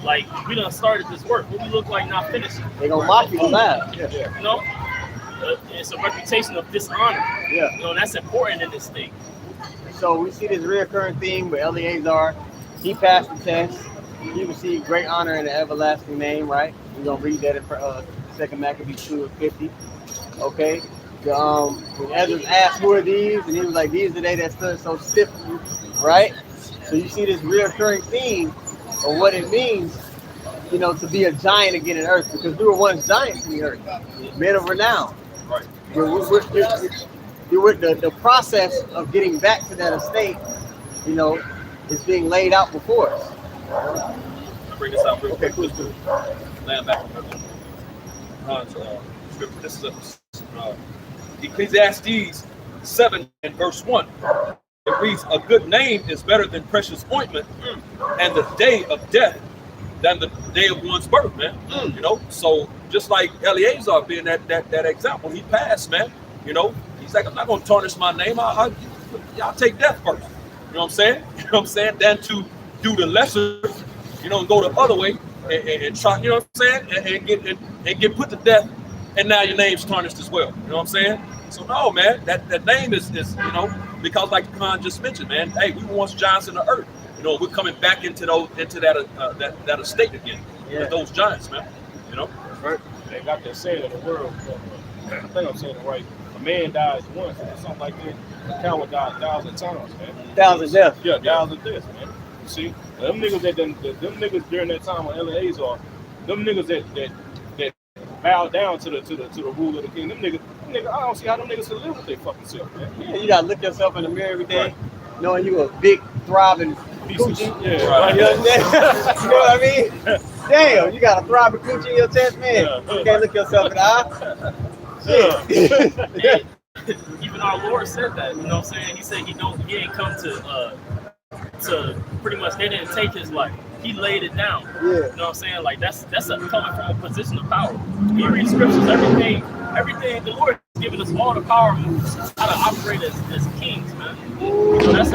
Like, we done started this work, what we look like not finishing? They gonna mock you laugh. You know? It's a reputation of dishonor. Yeah. That's important in this thing. So we see this reoccurring theme with Eleazar. He passed the test. He received great honor in the everlasting name, right? We're gonna read that in 2 Maccabees 2:50. Okay. When Ezra asked, "Who are these?" and he was like, "These are they that stood so stiff," right? So you see this reoccurring theme of what it means, to be a giant again in earth, because we were once giants in the earth, men of renown. Right. The process of getting back to that estate, is being laid out before us. Bring this out real quick. Cool. Land back. This is Ecclesiastes 7 and verse 1. It reads, "A good name is better than precious ointment, and the day of death than the day of one's birth," man. So just like Eleazar being that example, he passed, man. He's like, "I'm not gonna tarnish my name. I'll take death first." You know what I'm saying? Than to do the lesser, and go the other way and try, and get put to death, and now your name's tarnished as well. You know what I'm saying? So no, man, that name is because like Khan just mentioned, man, hey, we were once giants in the earth. You know, we're coming back into that estate again with those giants, man. You know, right? They got that saying in the world. I think I'm saying it right. A man dies once, or something like that. A coward dies 1,000 times, man. 1,000 deaths. Yeah, 1,000 deaths, man. You see, them niggas them niggas during that time on Eleazar, them niggas that bow down to the rule of the king. Them niggas, I don't see how them niggas can live with their fucking self, man. Yeah, you gotta look yourself in the mirror every day, knowing you a big, thriving coochie. Yeah, Right. You know what I mean? Damn, you got a thriving coochie in your chest, man. You can't look yourself in the eye. Hey, even our Lord said that. You know what I'm saying? He said he ain't come to pretty much, they didn't take his life. He laid it down. Yeah. You know what I'm saying? Like that's coming from a position of power. When you read scriptures, everything the Lord has given us all the power moves how to operate as kings, man. You know, that's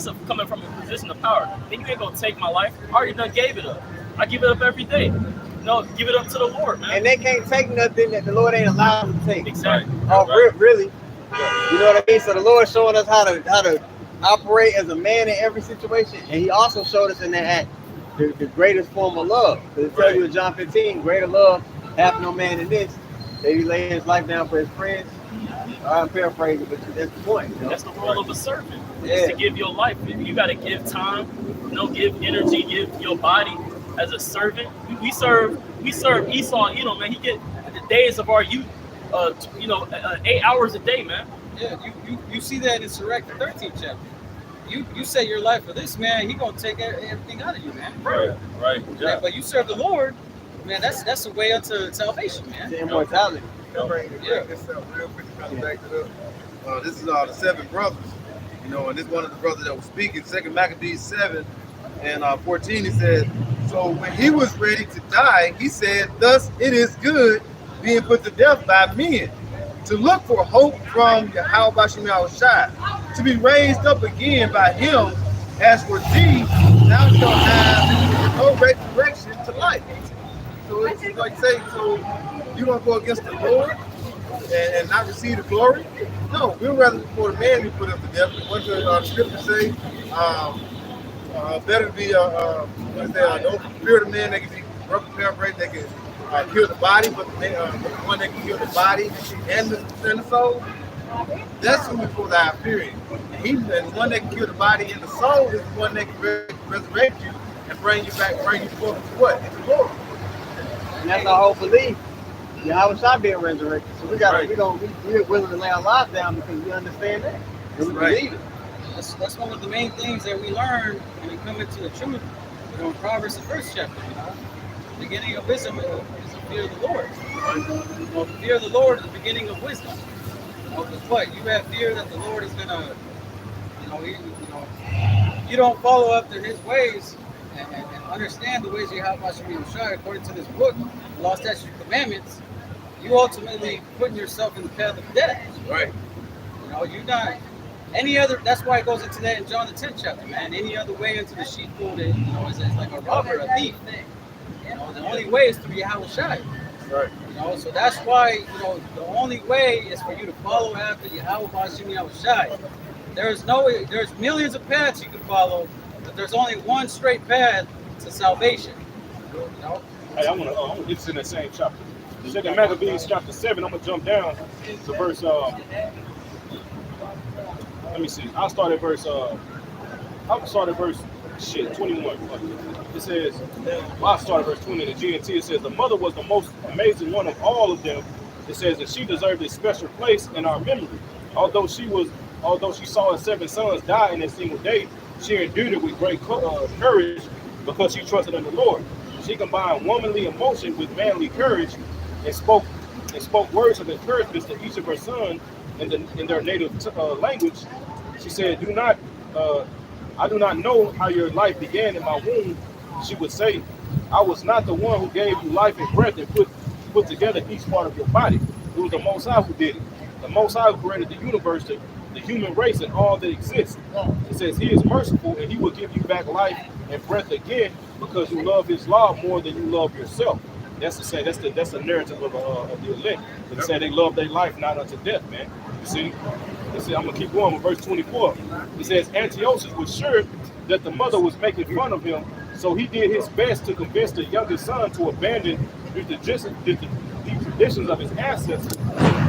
a coming from a position of power. And you ain't gonna take my life. I already done gave it up. I give it up every day. You know, give it up to the Lord, man. And they can't take nothing that the Lord ain't allowed them to take. Exactly. Oh, really? You know what I mean? So the Lord's showing us how to operate as a man in every situation. And he also showed us in that act the greatest form of love. Because it tells you in John 15, greater love hath no man than this, that he lay his life down for his friends. I'm paraphrasing, but that's the point. You know? That's the role of a servant. Yeah. Is to give your life. You got to give time, you know, give energy, give your body as a servant. We serve Esau and Edom, man. He get the days of our youth, 8 hours a day, man. Yeah, you see that in Sirach, the 13th chapter. You set your life for this, man. He gonna take everything out of you, man. right. Yeah. But you serve the Lord, man. That's the way unto salvation, man. The immortality. Bring this up real quick to kind of back it up. This is the 7 brothers, you know, and this one of the brothers that was speaking, 2 Maccabees 7 and 14. He said, so when he was ready to die, he said, thus it is good being put to death by men, to look for hope from Yahweh Shai, to be raised up again by him. As for thee, thou shalt have no resurrection to life. So it's like saying, so you want to go against the Lord and not receive the glory? No, we'd rather for the man be put up to death. What the scripture say? Better to be don't fear the man. They can be rough paraphrase. They can kill the body, but the one that can kill the body and the soul, that's who we're supposed to have fearing. And the one that can kill the body and the soul is the one that can resurrect you and bring you forth to what? Into glory. And that's our whole belief. Yahweh Shai being resurrected. So we're willing to lay our lives down because we understand that. And we believe it. That's one of the main things that we learn when we come into the truth. You know, in Proverbs, the 1st chapter, you know, the beginning of wisdom is the fear of the Lord. You know, the fear of the Lord is the beginning of wisdom. You know, because what? You have fear that the Lord is gonna, you don't follow after his ways and understand the ways of Yahweh according to this book, the law, statutes, and commandments. You ultimately putting yourself in the path of death. Right. You know, you're not any other. That's why it goes into that in John the 10th chapter, man. Any other way into the sheepfold, is like a robber, a thief. You know, the only way is through Yahweh Shai. Right. You know, so that's why, the only way is for you to follow after Yahweh Shai. There's millions of paths you can follow, but there's only one straight path to salvation. You know? Hey, I want to get this in that same chapter. 2 Maccabees chapter 7. I'm gonna jump down to verse. Let me see. I'll start at verse 21. It says, I'll start at verse 20 in the GNT. It says, the mother was the most amazing one of all of them. It says that she deserved a special place in our memory. Although she saw her 7 sons die in a single day, she endured it with great courage because she trusted in the Lord. She combined womanly emotion with manly courage and spoke words of encouragement to each of her sons in their native language. She said, I do not know how your life began in my womb. She would say, I was not the one who gave you life and breath and put together each part of your body. It was the Most High who did it. The Most High who created the universe, the human race, and all that exists. It says he is merciful and he will give you back life and breath again because you love his law more than you love yourself. That's the narrative of the elect. They say they love their life not unto death, man. You see? I'm gonna keep going with verse 24. It says Antiochus was sure that the mother was making fun of him, so he did his best to convince the youngest son to abandon the traditions of his ancestors.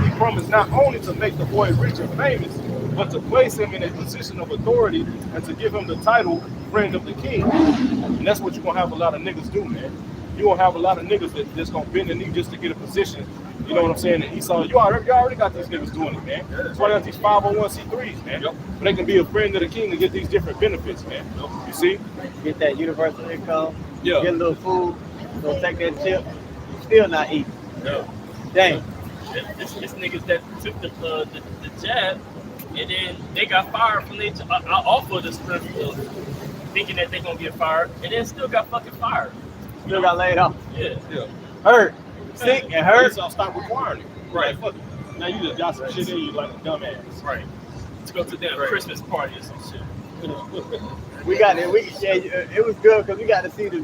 He promised not only to make the boy rich and famous, but to place him in a position of authority and to give him the title friend of the king. And that's what you're gonna have a lot of niggas do, man. You're gonna have a lot of niggas that's gonna bend the knee just to get a position. You know what I'm saying? And Esau, you already got these niggas doing it, man. That's why they got these 501c3s, man. Yep. But they can be a friend of the king and get these different benefits, man. Yep. You see? Get that universal income. Yeah. Get a little food. Go take that chip. Still not eating. Yeah. Dang. It's niggas that took the jab, and then they got fired from their off of the strength of thinking that they're gonna get fired, and then still got fucking fired. Still got laid off. Yeah. Hurt. Sick and hurt. Esau stopped requiring it. Right. Like, fuck it. Now you just got some shit in you like a dumbass. Right. To go to their Christmas party or some shit. We got it. It was good because we got to see the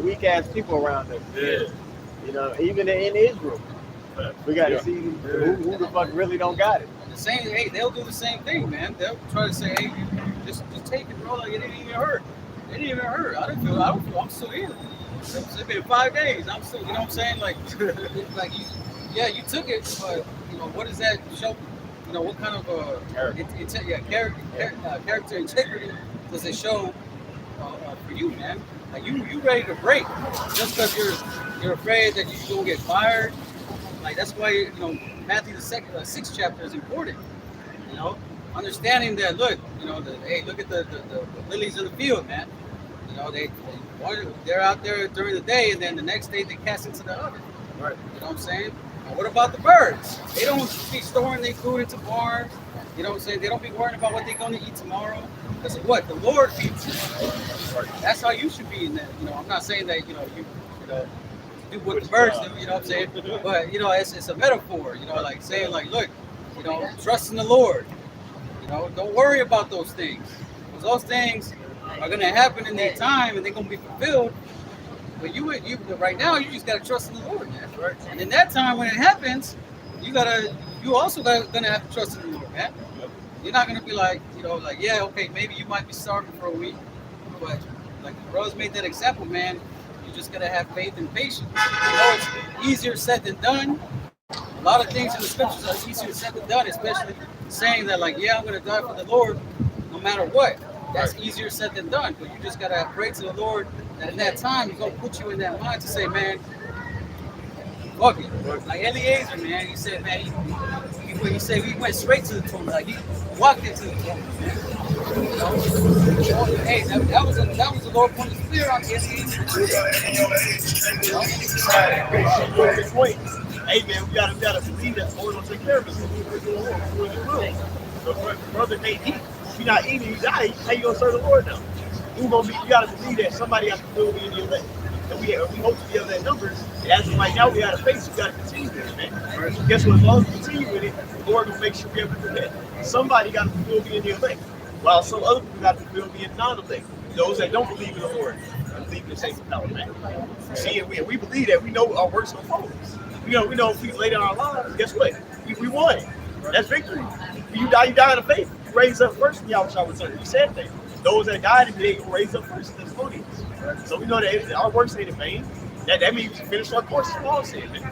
weak ass people around us. Yeah. You know, even in Israel, we got to see who the fuck really don't got it. The same, hey, they'll do the same thing, man. They'll try to say, hey, just take it, bro. Like it didn't even hurt. It didn't even hurt. I don't feel. I'm still here. It's been 5 days. I'm still. You know what I'm saying? Like you took it, but you know what does that show? You know what kind of character integrity does it show for you, man? Like you ready to break just because you're afraid that you're gonna get fired. Like that's why you know Matthew the 6th chapter is important. You know, understanding that look at the lilies in the field, man. You know they're out there during the day, and then the next day they cast into the oven. Right. You know what I'm saying? Now, what about the birds? They don't be storing their food into barns. You know what I'm saying? They don't be worrying about what they're going to eat tomorrow. Because what? The Lord feeds them. Right. That's how you should be in that. You know, I'm not saying that, you do what the birds do, you know what I'm saying? But, it's a metaphor, like saying, like, look, trust in the Lord. Don't worry about those things. Because those things are going to happen in their time and they're going to be fulfilled. But you right now, you just got to trust in the Lord, man. Right. And in that time, when it happens, you also gonna have to trust in the Lord, man. You're not gonna be like, yeah, okay, maybe you might be starving for a week, but like the bros made that example, man. You just gotta have faith and patience. It's easier said than done. A lot of things in the scriptures are easier said than done, especially saying that, like, yeah, I'm gonna die for the Lord, no matter what. That's easier said than done. But you just gotta pray to the Lord that in that time He's gonna put you in that mind to say, man, fuck it. Like Eliezer, man, he said, man, he said he went straight to the throne. Like he walked into the throne. Hey, that was the Lord putting His fear on Eliezer. Hey man, we gotta believe that the Lord will take care of us. Brother can't eat. If you're not eating, you die. How you gonna serve the Lord now? You gotta believe that somebody has to fill me in the elect. And we hope to be able that numbers. As of right now, we got to face. We got to continue with it, man. Guess what? As long as we continue with it, the Lord will make sure we're able to do that. Somebody got to fulfill being the elect, while some other people got to fulfill being non-elect. Those that don't believe in the Lord and believe in the saints of power, man. See, we believe that. We know our works will follow us. We know if we lay down our lives, guess what? We won. That's victory. When you die in the faith. You raise up first in Yahweh return. He said that. Those that died in they will raise up first in the Thessalonians. So we know that our works ain't in vain. That means we finish our course, as Paul said, man.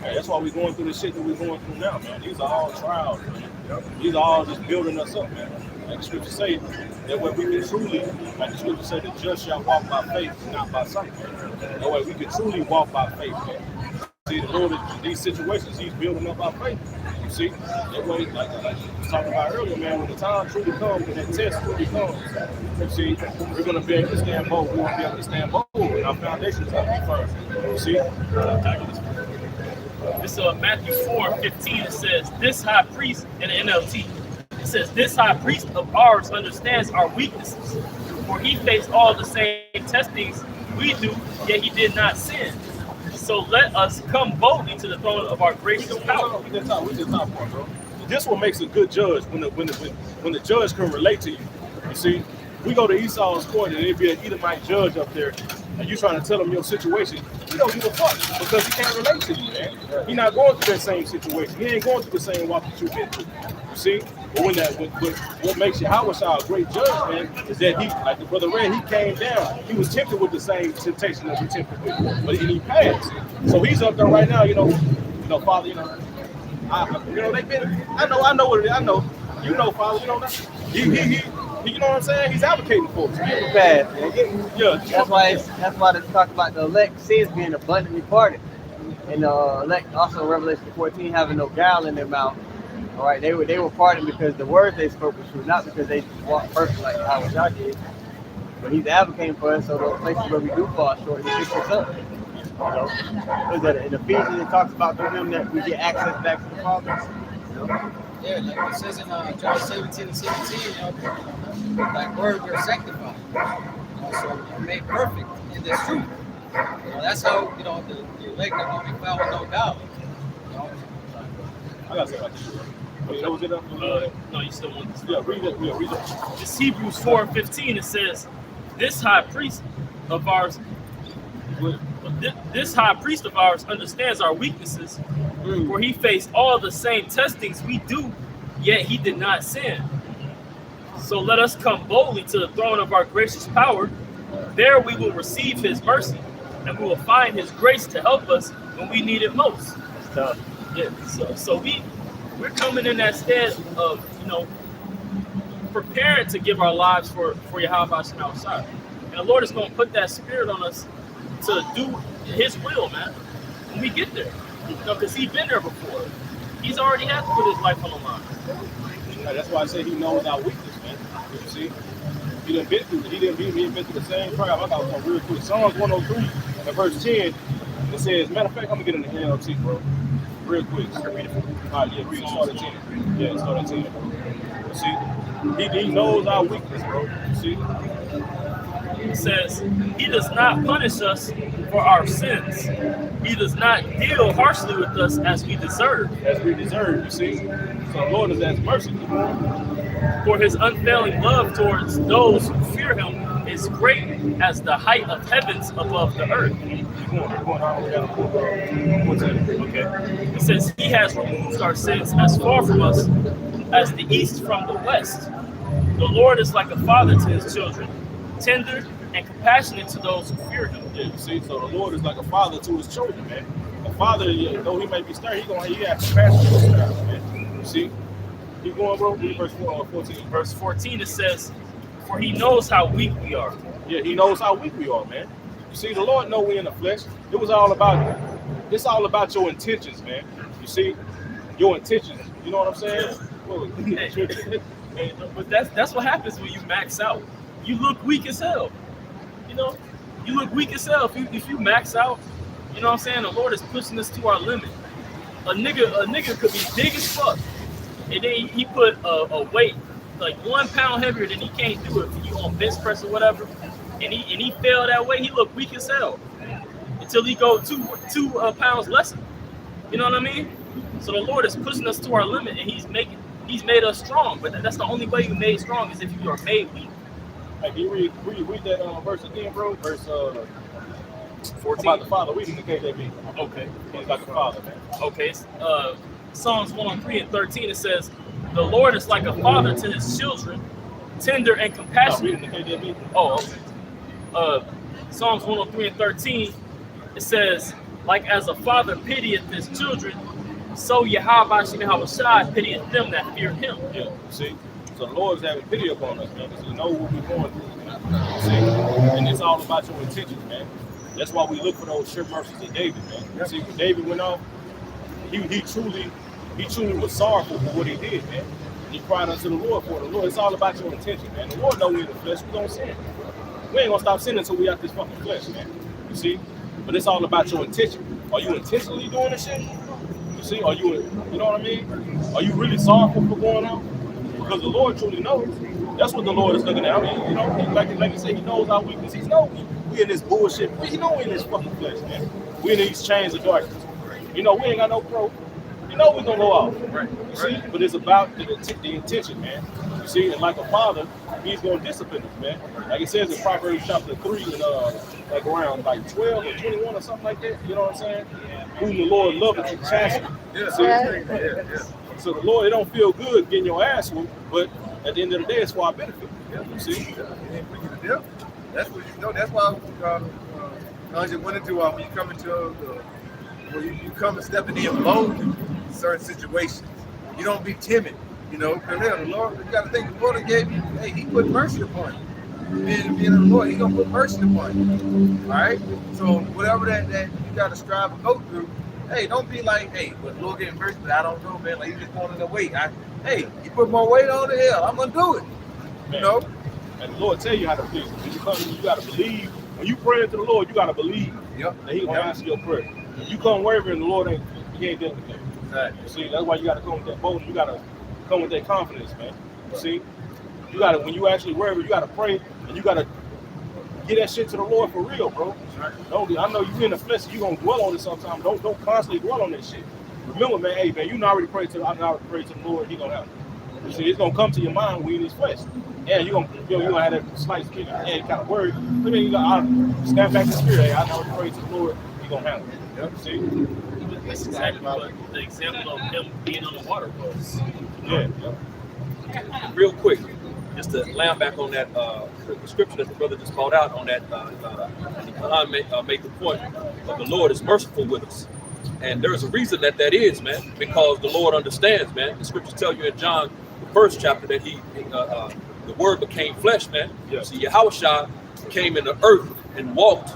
Hey, that's why we're going through the shit that we're going through now, man. These are all trials, man. These are all just building us up, man. Like the scripture say, that way we can truly, like the scripture say, the just shall walk by faith, not by sight. That way we can truly walk by faith, man. See, the Lord, these situations, He's building up our faith. You see, that way, like I was talking about earlier, man, when the time truly comes, when that test truly comes, you see, we're going to be able to stand bold. We won't be able to stand bold, and our foundations are firm. You see? This Matthew 4:15, it says, this high priest, in the NLT, it says, this high priest of ours understands our weaknesses, for he faced all the same testings we do, yet he did not sin. So let us come boldly to the throne of our gracious power. This what makes a good judge when the judge can relate to you. You see, we go to Esau's court and there'd be an Edomite judge up there, and you trying to tell him your situation. He don't give a fuck because he can't relate to you, man. He's not going through that same situation. He ain't going through the same walk that you've been through. You see, But what makes Yahweh a great judge, man, is that he, like the brother read, he came down. He was tempted with the same temptation that we tempted with, but he passed. So he's up there right now, Father, they've been. I know what it is. I know, Father, you know what I'm saying? He's advocating for us. Get past, man. Yeah, That's why they talk about the elect sins being abundantly pardoned, and elect also in Revelation 14 having no guile in their mouth. All right, they were pardoned because the words they spoke were true, not because they walked perfect like how John did. But he's advocating for us, so those places where we do fall short, he picks us up. Was that in Ephesians? It talks about through him that we get access back to the Father. Yeah, like it says in John 17 and 17, like word we're sanctified. So we're made perfect in this truth. That's how, the elect are going to be found with no doubt. I got to say about this. Was it up? No, you still want this. Yeah, read it. Yeah, read it. It's Hebrews 4:15. It says, "This high priest of ours, understands our weaknesses, for he faced all the same testings we do, yet he did not sin. So let us come boldly to the throne of our gracious power. There we will receive his mercy, and we will find his grace to help us when we need it most." That's tough. Yeah, so we're coming in that stead of, preparing to give our lives for Yahweh outside. And the Lord is going to put that spirit on us to do his will, man, when we get there. Because he's been there before. He's already had to put his life on the line. Yeah, that's why I say he knows our weakness, man. You see? He done been through it. He done been through the same crap. I got one real quick. Psalms 103 and verse 10, it says, matter of fact, I'm going to get in the NLT, bro. Real quick. I can read it. All right, yeah, read it. Start at 10. Yeah, start at 10. You see? He knows our weakness, bro. You see? It says, he does not punish us for our sins. He does not deal harshly with us as we deserve. As we deserve, you see? So the Lord is as merciful. For his unfailing love towards those who fear him is great as the height of heavens above the earth. Okay. It says, he has removed our sins as far from us as the east from the west. The Lord is like a father to his children, tender and compassionate to those who fear him. Yeah, you see, so the Lord is like a father to his children, man. A father, though he may be stern, he has compassion to his child, man. You see? Keep going, bro. Read verse 14. Verse 14, it says, for he knows how weak we are. Yeah, he knows how weak we are, man. You see, the Lord knows we in the flesh. It's all about your intentions, man. You see? Your intentions. You know what I'm saying? Hey, but that's what happens when you max out. You look weak as hell. You look weak as hell if you max out. You know what I'm saying? The Lord is pushing us to our limit. A nigga could be big as fuck, and then he put a weight like 1 pound heavier than he can't do it for you on bench press or whatever, and he fell that way. He looked weak as hell until he go two pounds less. You know what I mean? So the Lord is pushing us to our limit, and He's made us strong. But that's the only way you're made strong is if you are made weak. Hey, can you read that verse again, bro? Verse 14. About the Father. Read it in the KJV. Okay. He's like a father, man. Okay. Psalms 103 and 13, it says, the Lord is like a father to his children, tender and compassionate. No, read it in the KJV. Oh, okay. Psalms 103 and 13, it says, like as a father pitieth his children, so Yahweh Shai pitieth them that fear him. Yeah, see? So the Lord is having pity upon us, man, because he knows what we're going through, man. See? And it's all about your intentions, man. That's why we look for those sure mercies of David, man. You see, when David went off, he truly was sorrowful for what he did, man. And he cried unto the Lord for it. The Lord, it's all about your intention, man. The Lord knows we in the flesh, we don't sin. We ain't gonna stop sinning until we out this fucking flesh, man. You see? But it's all about your intention. Are you intentionally doing this shit? You see? Are you know what I mean? Are you really sorrowful for going out? Because the Lord truly knows. That's what the Lord is looking at. I mean, like you said, he knows our weakness. He knows we in this bullshit. He know we in this fucking flesh, man. We in these chains of darkness. We ain't got no pro. We gonna go off. Right. You see? But it's about the intention, man. You see? And like a father, he's gonna discipline us, man. Like it says in Proverbs chapter 3 and like around like 12 or 21 or something like that. You know what I'm saying? Whom the Lord loveth and chasten. Yeah. So the Lord, it don't feel good getting your ass whooped, but at the end of the day, it's for our benefit. You see? That's what you know. That's why I just went into when you come into when you come and stepping in bold in certain situations. You don't be timid, you know. Because the Lord, you got to think the Lord gave you. Hey, He put mercy upon you. Being the Lord, He gonna put mercy upon you. All right. So whatever that you got to strive to go through. Hey, don't be like, hey, but the Lord getting mercy, but I don't know, man. Like you just wanted to wait. Hey, you put more weight on the hill. I'm gonna do it. You know. And the Lord tell you how to please Him. You got to believe. When you pray to the Lord, you got to believe that He gonna answer your prayer. If you come wavering, the Lord He ain't doing anything. Exactly. See, that's why you got to come with that boldness. You got to come with that confidence, man. You see, you got to when you actually waver, you got to pray and you got to get that shit to the Lord for real, bro. Don't. I know you in the flesh, you gonna dwell on it sometimes. Don't constantly dwell on that shit. Remember, man. Hey, man, you already pray to the Lord. He gonna help. You see, it's gonna come to your mind when you in His flesh. Yeah, you gonna have that slight spirit and kind of worry. But then you gotta snap back to the spirit. Hey, I know to pray to the Lord. He gonna handle it. Yep. See. That's exactly what the example of him being on the water was. Yeah. Real quick, just to land back on that the scripture that the brother just called out on that, Quran made the point that the Lord is merciful with us. And there's a reason that is, man, because the Lord understands, man. The scriptures tell you in John, the first chapter, that the word became flesh, man. Yeah. See, Yahushua came in the earth and walked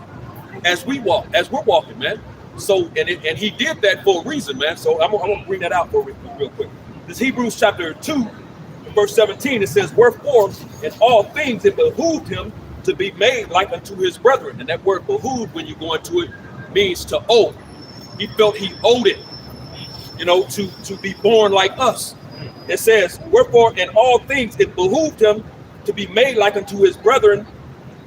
as we're walking, man. So, and he did that for a reason, man. So I'm gonna bring that out for real quick. This Hebrews chapter 2, verse 17, it says, wherefore in all things it behooved him to be made like unto his brethren. And that word behooved, when you go into it, means to owe. He felt he owed it, you know, to be born like us. It says, wherefore in all things it behooved him to be made like unto his brethren.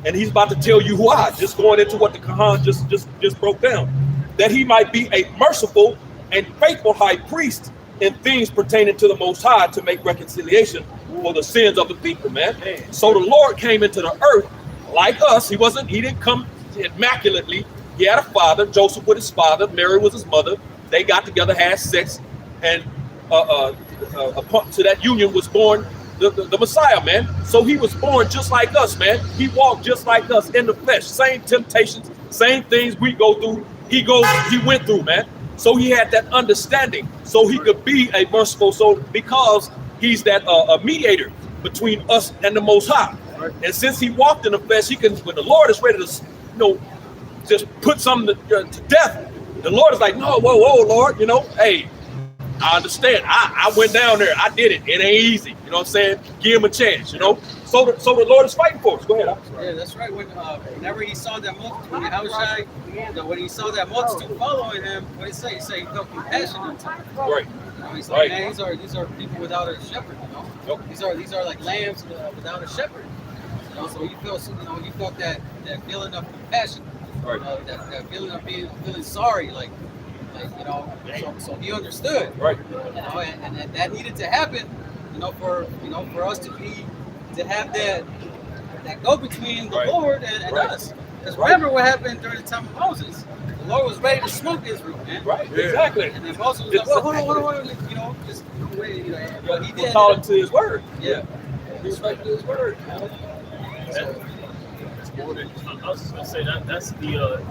And he's about to tell you why, just going into what the Quran just broke down. That he might be a merciful and faithful high priest in things pertaining to the Most High, to make reconciliation for the sins of the people, man. So the Lord came into the earth like us. He didn't come immaculately. He had a father, Joseph with his father, Mary was his mother. They got together, had sex, and to that union was born the Messiah, man. So he was born just like us, man. He walked just like us in the flesh. Same temptations, same things we go through. He went through, man. So he had that understanding, so he could be a merciful soul, because he's that a mediator between us and the Most High. And since he walked in the flesh, he can, when the Lord is ready to, just put something to death, the Lord is like, no, whoa, Lord, hey, I understand. I went down there. I did it. It ain't easy. You know what I'm saying? Give him a chance, So the Lord is fighting for us. Go ahead. Yeah, that's right. Whenever he saw that multitude, when he saw that multitude following him, what did he say? He felt compassion on them. Right. He's like, man, these are people without a shepherd. Yep. These are like lambs without a shepherd. So you felt that feeling of compassion. Right. That feeling of feeling sorry, so he understood, right? And that needed to happen, for us to have that go between the Lord and us. Because remember what happened during the time of Moses. The Lord was ready to smoke Israel, man. Right, exactly. And then Moses was like, well, hold on, just wait, but he did. Call him to his word. Yeah. He's right to his word. I was just gonna say that's the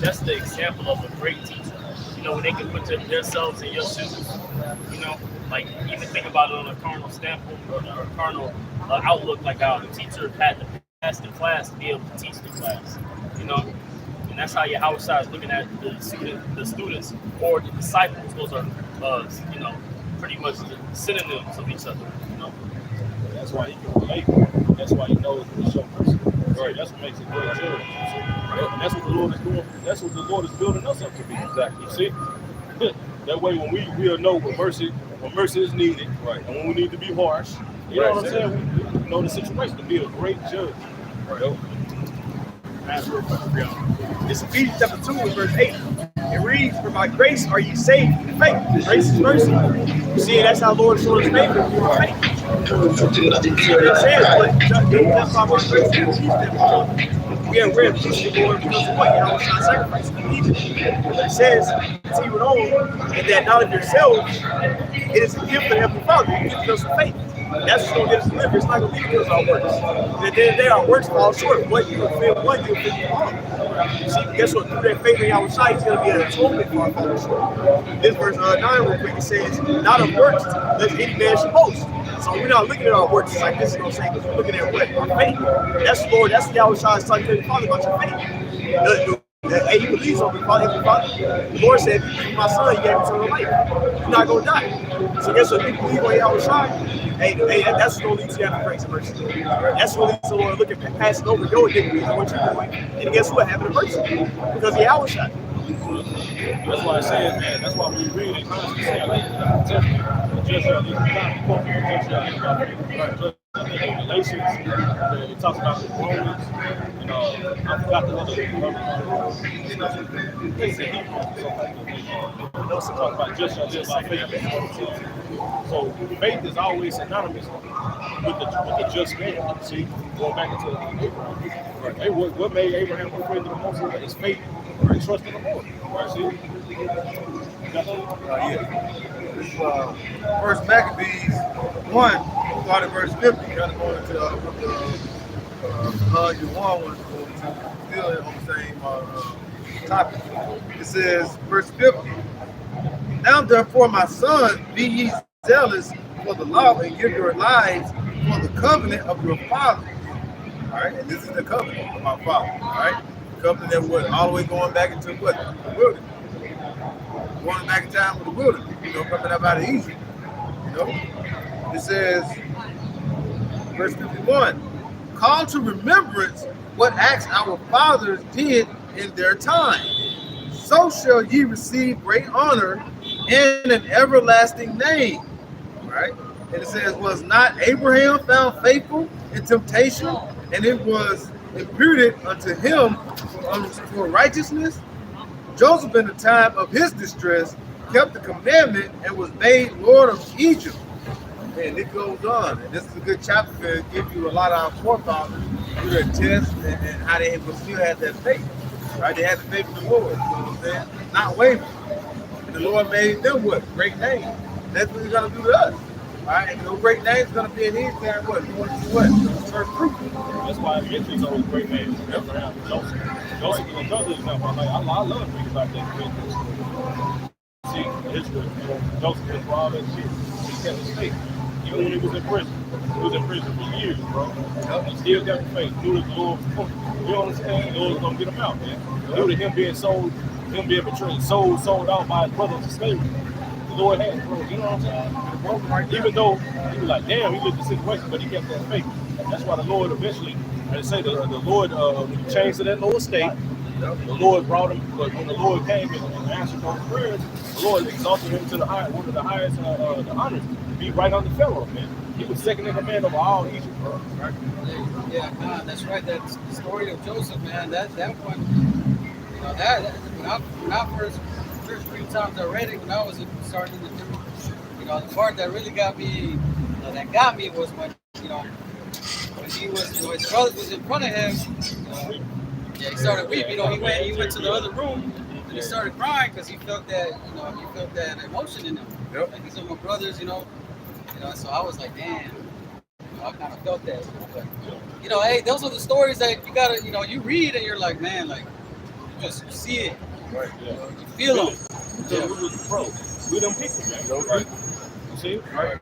that's the example of a great teacher. When they can put themselves in your shoes. Even think about it on a carnal standpoint or a carnal outlook, like how the teacher had to pass the class to be able to teach the class. And that's how Yahushua is looking at the students or the disciples. Those are pretty much the synonyms of each other. That's why he can relate. That's why he knows to show mercy. Right. That's what makes it great children. And that's what the Lord is doing. That's what the Lord is building us up to be. Exactly. You see? That way, when we'll know when mercy is needed, right, and when we need to be harsh, you know what I'm saying? We know the situation to be a great judge. Right. It's Ephesians chapter 2 and verse 8. It reads, for by grace are you saved in faith. Grace is mercy. You see, that's how the Lord is showing his favor. Right? See what it says, but that's why my grace is we are aware of Jesus the Lord because of what? Yahweh Shai sacrifice in Egypt. But it says, continue on, and that not of yourselves, it is a gift of the Heavenly Father. He gives us faith. That's what's going to get us delivered. It's not going to be because of our works. At the end of the day, our works fall short. What you offend one, you offend all. See, guess what? Through that faith in Yahweh Shai, he's going to be an atonement for our falling short. This verse 9 real quick, it says, not of works, lest any man should boast. So we're not looking at our works. It's like this is going to say, we're looking at what? Our faith. That's the Lord. That's the Yahweh Shai is talking to the Father about your faith. Hey, he believes on me, Father. The Lord said, if you believe in my son, he gave eternal life. You're not going to die. So guess what? If you believe on Yahweh Shai, hey, that's what's going to lead to you having grace and mercy. That's what leads to the Lord looking passing over your iniquities and what you're doing. And guess what? Having a mercy. Because of Yahweh Shai. That's why I said, man, that's why we read it constantly saying, like, just Galatians, it talks about the Romans, and I forgot the other also talk about just by faith. So faith is always synonymous with the just man. See, going back into Abraham. Hey, what made Abraham afraid of the most is faith and trust in the Lord. Right? See? First Maccabees 1, starting verse 50. You got to go into the one still on the same topic. It says, verse 50. Now therefore, my son, be ye zealous for the law and give your lives for the covenant of your father. All right, and this is the covenant of our father. All right, the covenant that was all the way going back into what? The wilderness. Going back in time with the wilderness, coming up out of Egypt. It says, verse 51, call to remembrance what acts our fathers did in their time. So shall ye receive great honor and an everlasting name. Right? And it says, was not Abraham found faithful in temptation, and it was imputed unto him for righteousness? Joseph, in the time of his distress, kept the commandment and was made Lord of Egypt. And it goes on. And this is a good chapter to give you a lot of our forefathers through their tests and how they still had that faith. Right? They had the faith in the Lord. You know what I'm saying? Not wavering. And the Lord made them what? Great names. That's what he's going to do to us. All right? And those great names going to be in his time. What? Going to what? Serve fruit. That's why Israel's always great names. Abraham, Joseph is another example. I love reading about that. See, Israel, Joseph was all that shit. He kept his faith. Even when he was in prison. He was in prison for years, bro. He still kept his faith. He knew that the Lord was coming. You know what I'm saying? The Lord was going to get him out, man. He knew that him being sold, him being betrayed, sold out by his brothers to slavery. The Lord had him, bro. You know what I'm saying? Even though he was like, damn, he lived the situation, but he kept that faith. That's why the Lord eventually, I say the Lord, when he changed to that lower state, the Lord brought him, but when the Lord came and answered those prayers, the Lord exalted him to one of the highest the honors, to be right under Pharaoh, man. He was second in command over all Egypt, bro. Right? Yeah, God, that's right. That story of Joseph, man, that one, when I first 3 times I read it, when I was starting to do, the part that really got me, was when, when he was, his brothers was in front of him, he started weeping. He went to the other room and he started crying because he felt that, he felt that emotion in him. Yep. Like, these are my brothers, so I was like, damn, I kind of felt that. But, hey, those are the stories that you gotta, you read and you're like, man, like, you see it. Right, yeah. You feel them. Yeah, we was pro. We them people, man. Right. You see? Right.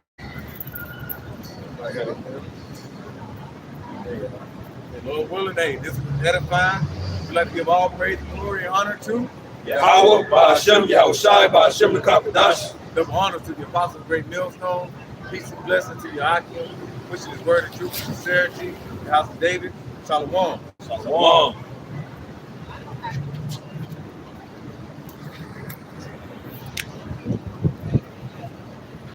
Lord willing, this is edifying. We'd like to give all praise, glory, and honor to Yahweh, Ba'ashem, Yahushai, Ba'ashem, L'Kapadash. Double honor to the Apostle of the Great Millstone. Peace and blessing to Yahakim, pushing his word and truth and sincerity. The house of David. Shalom. Shalom.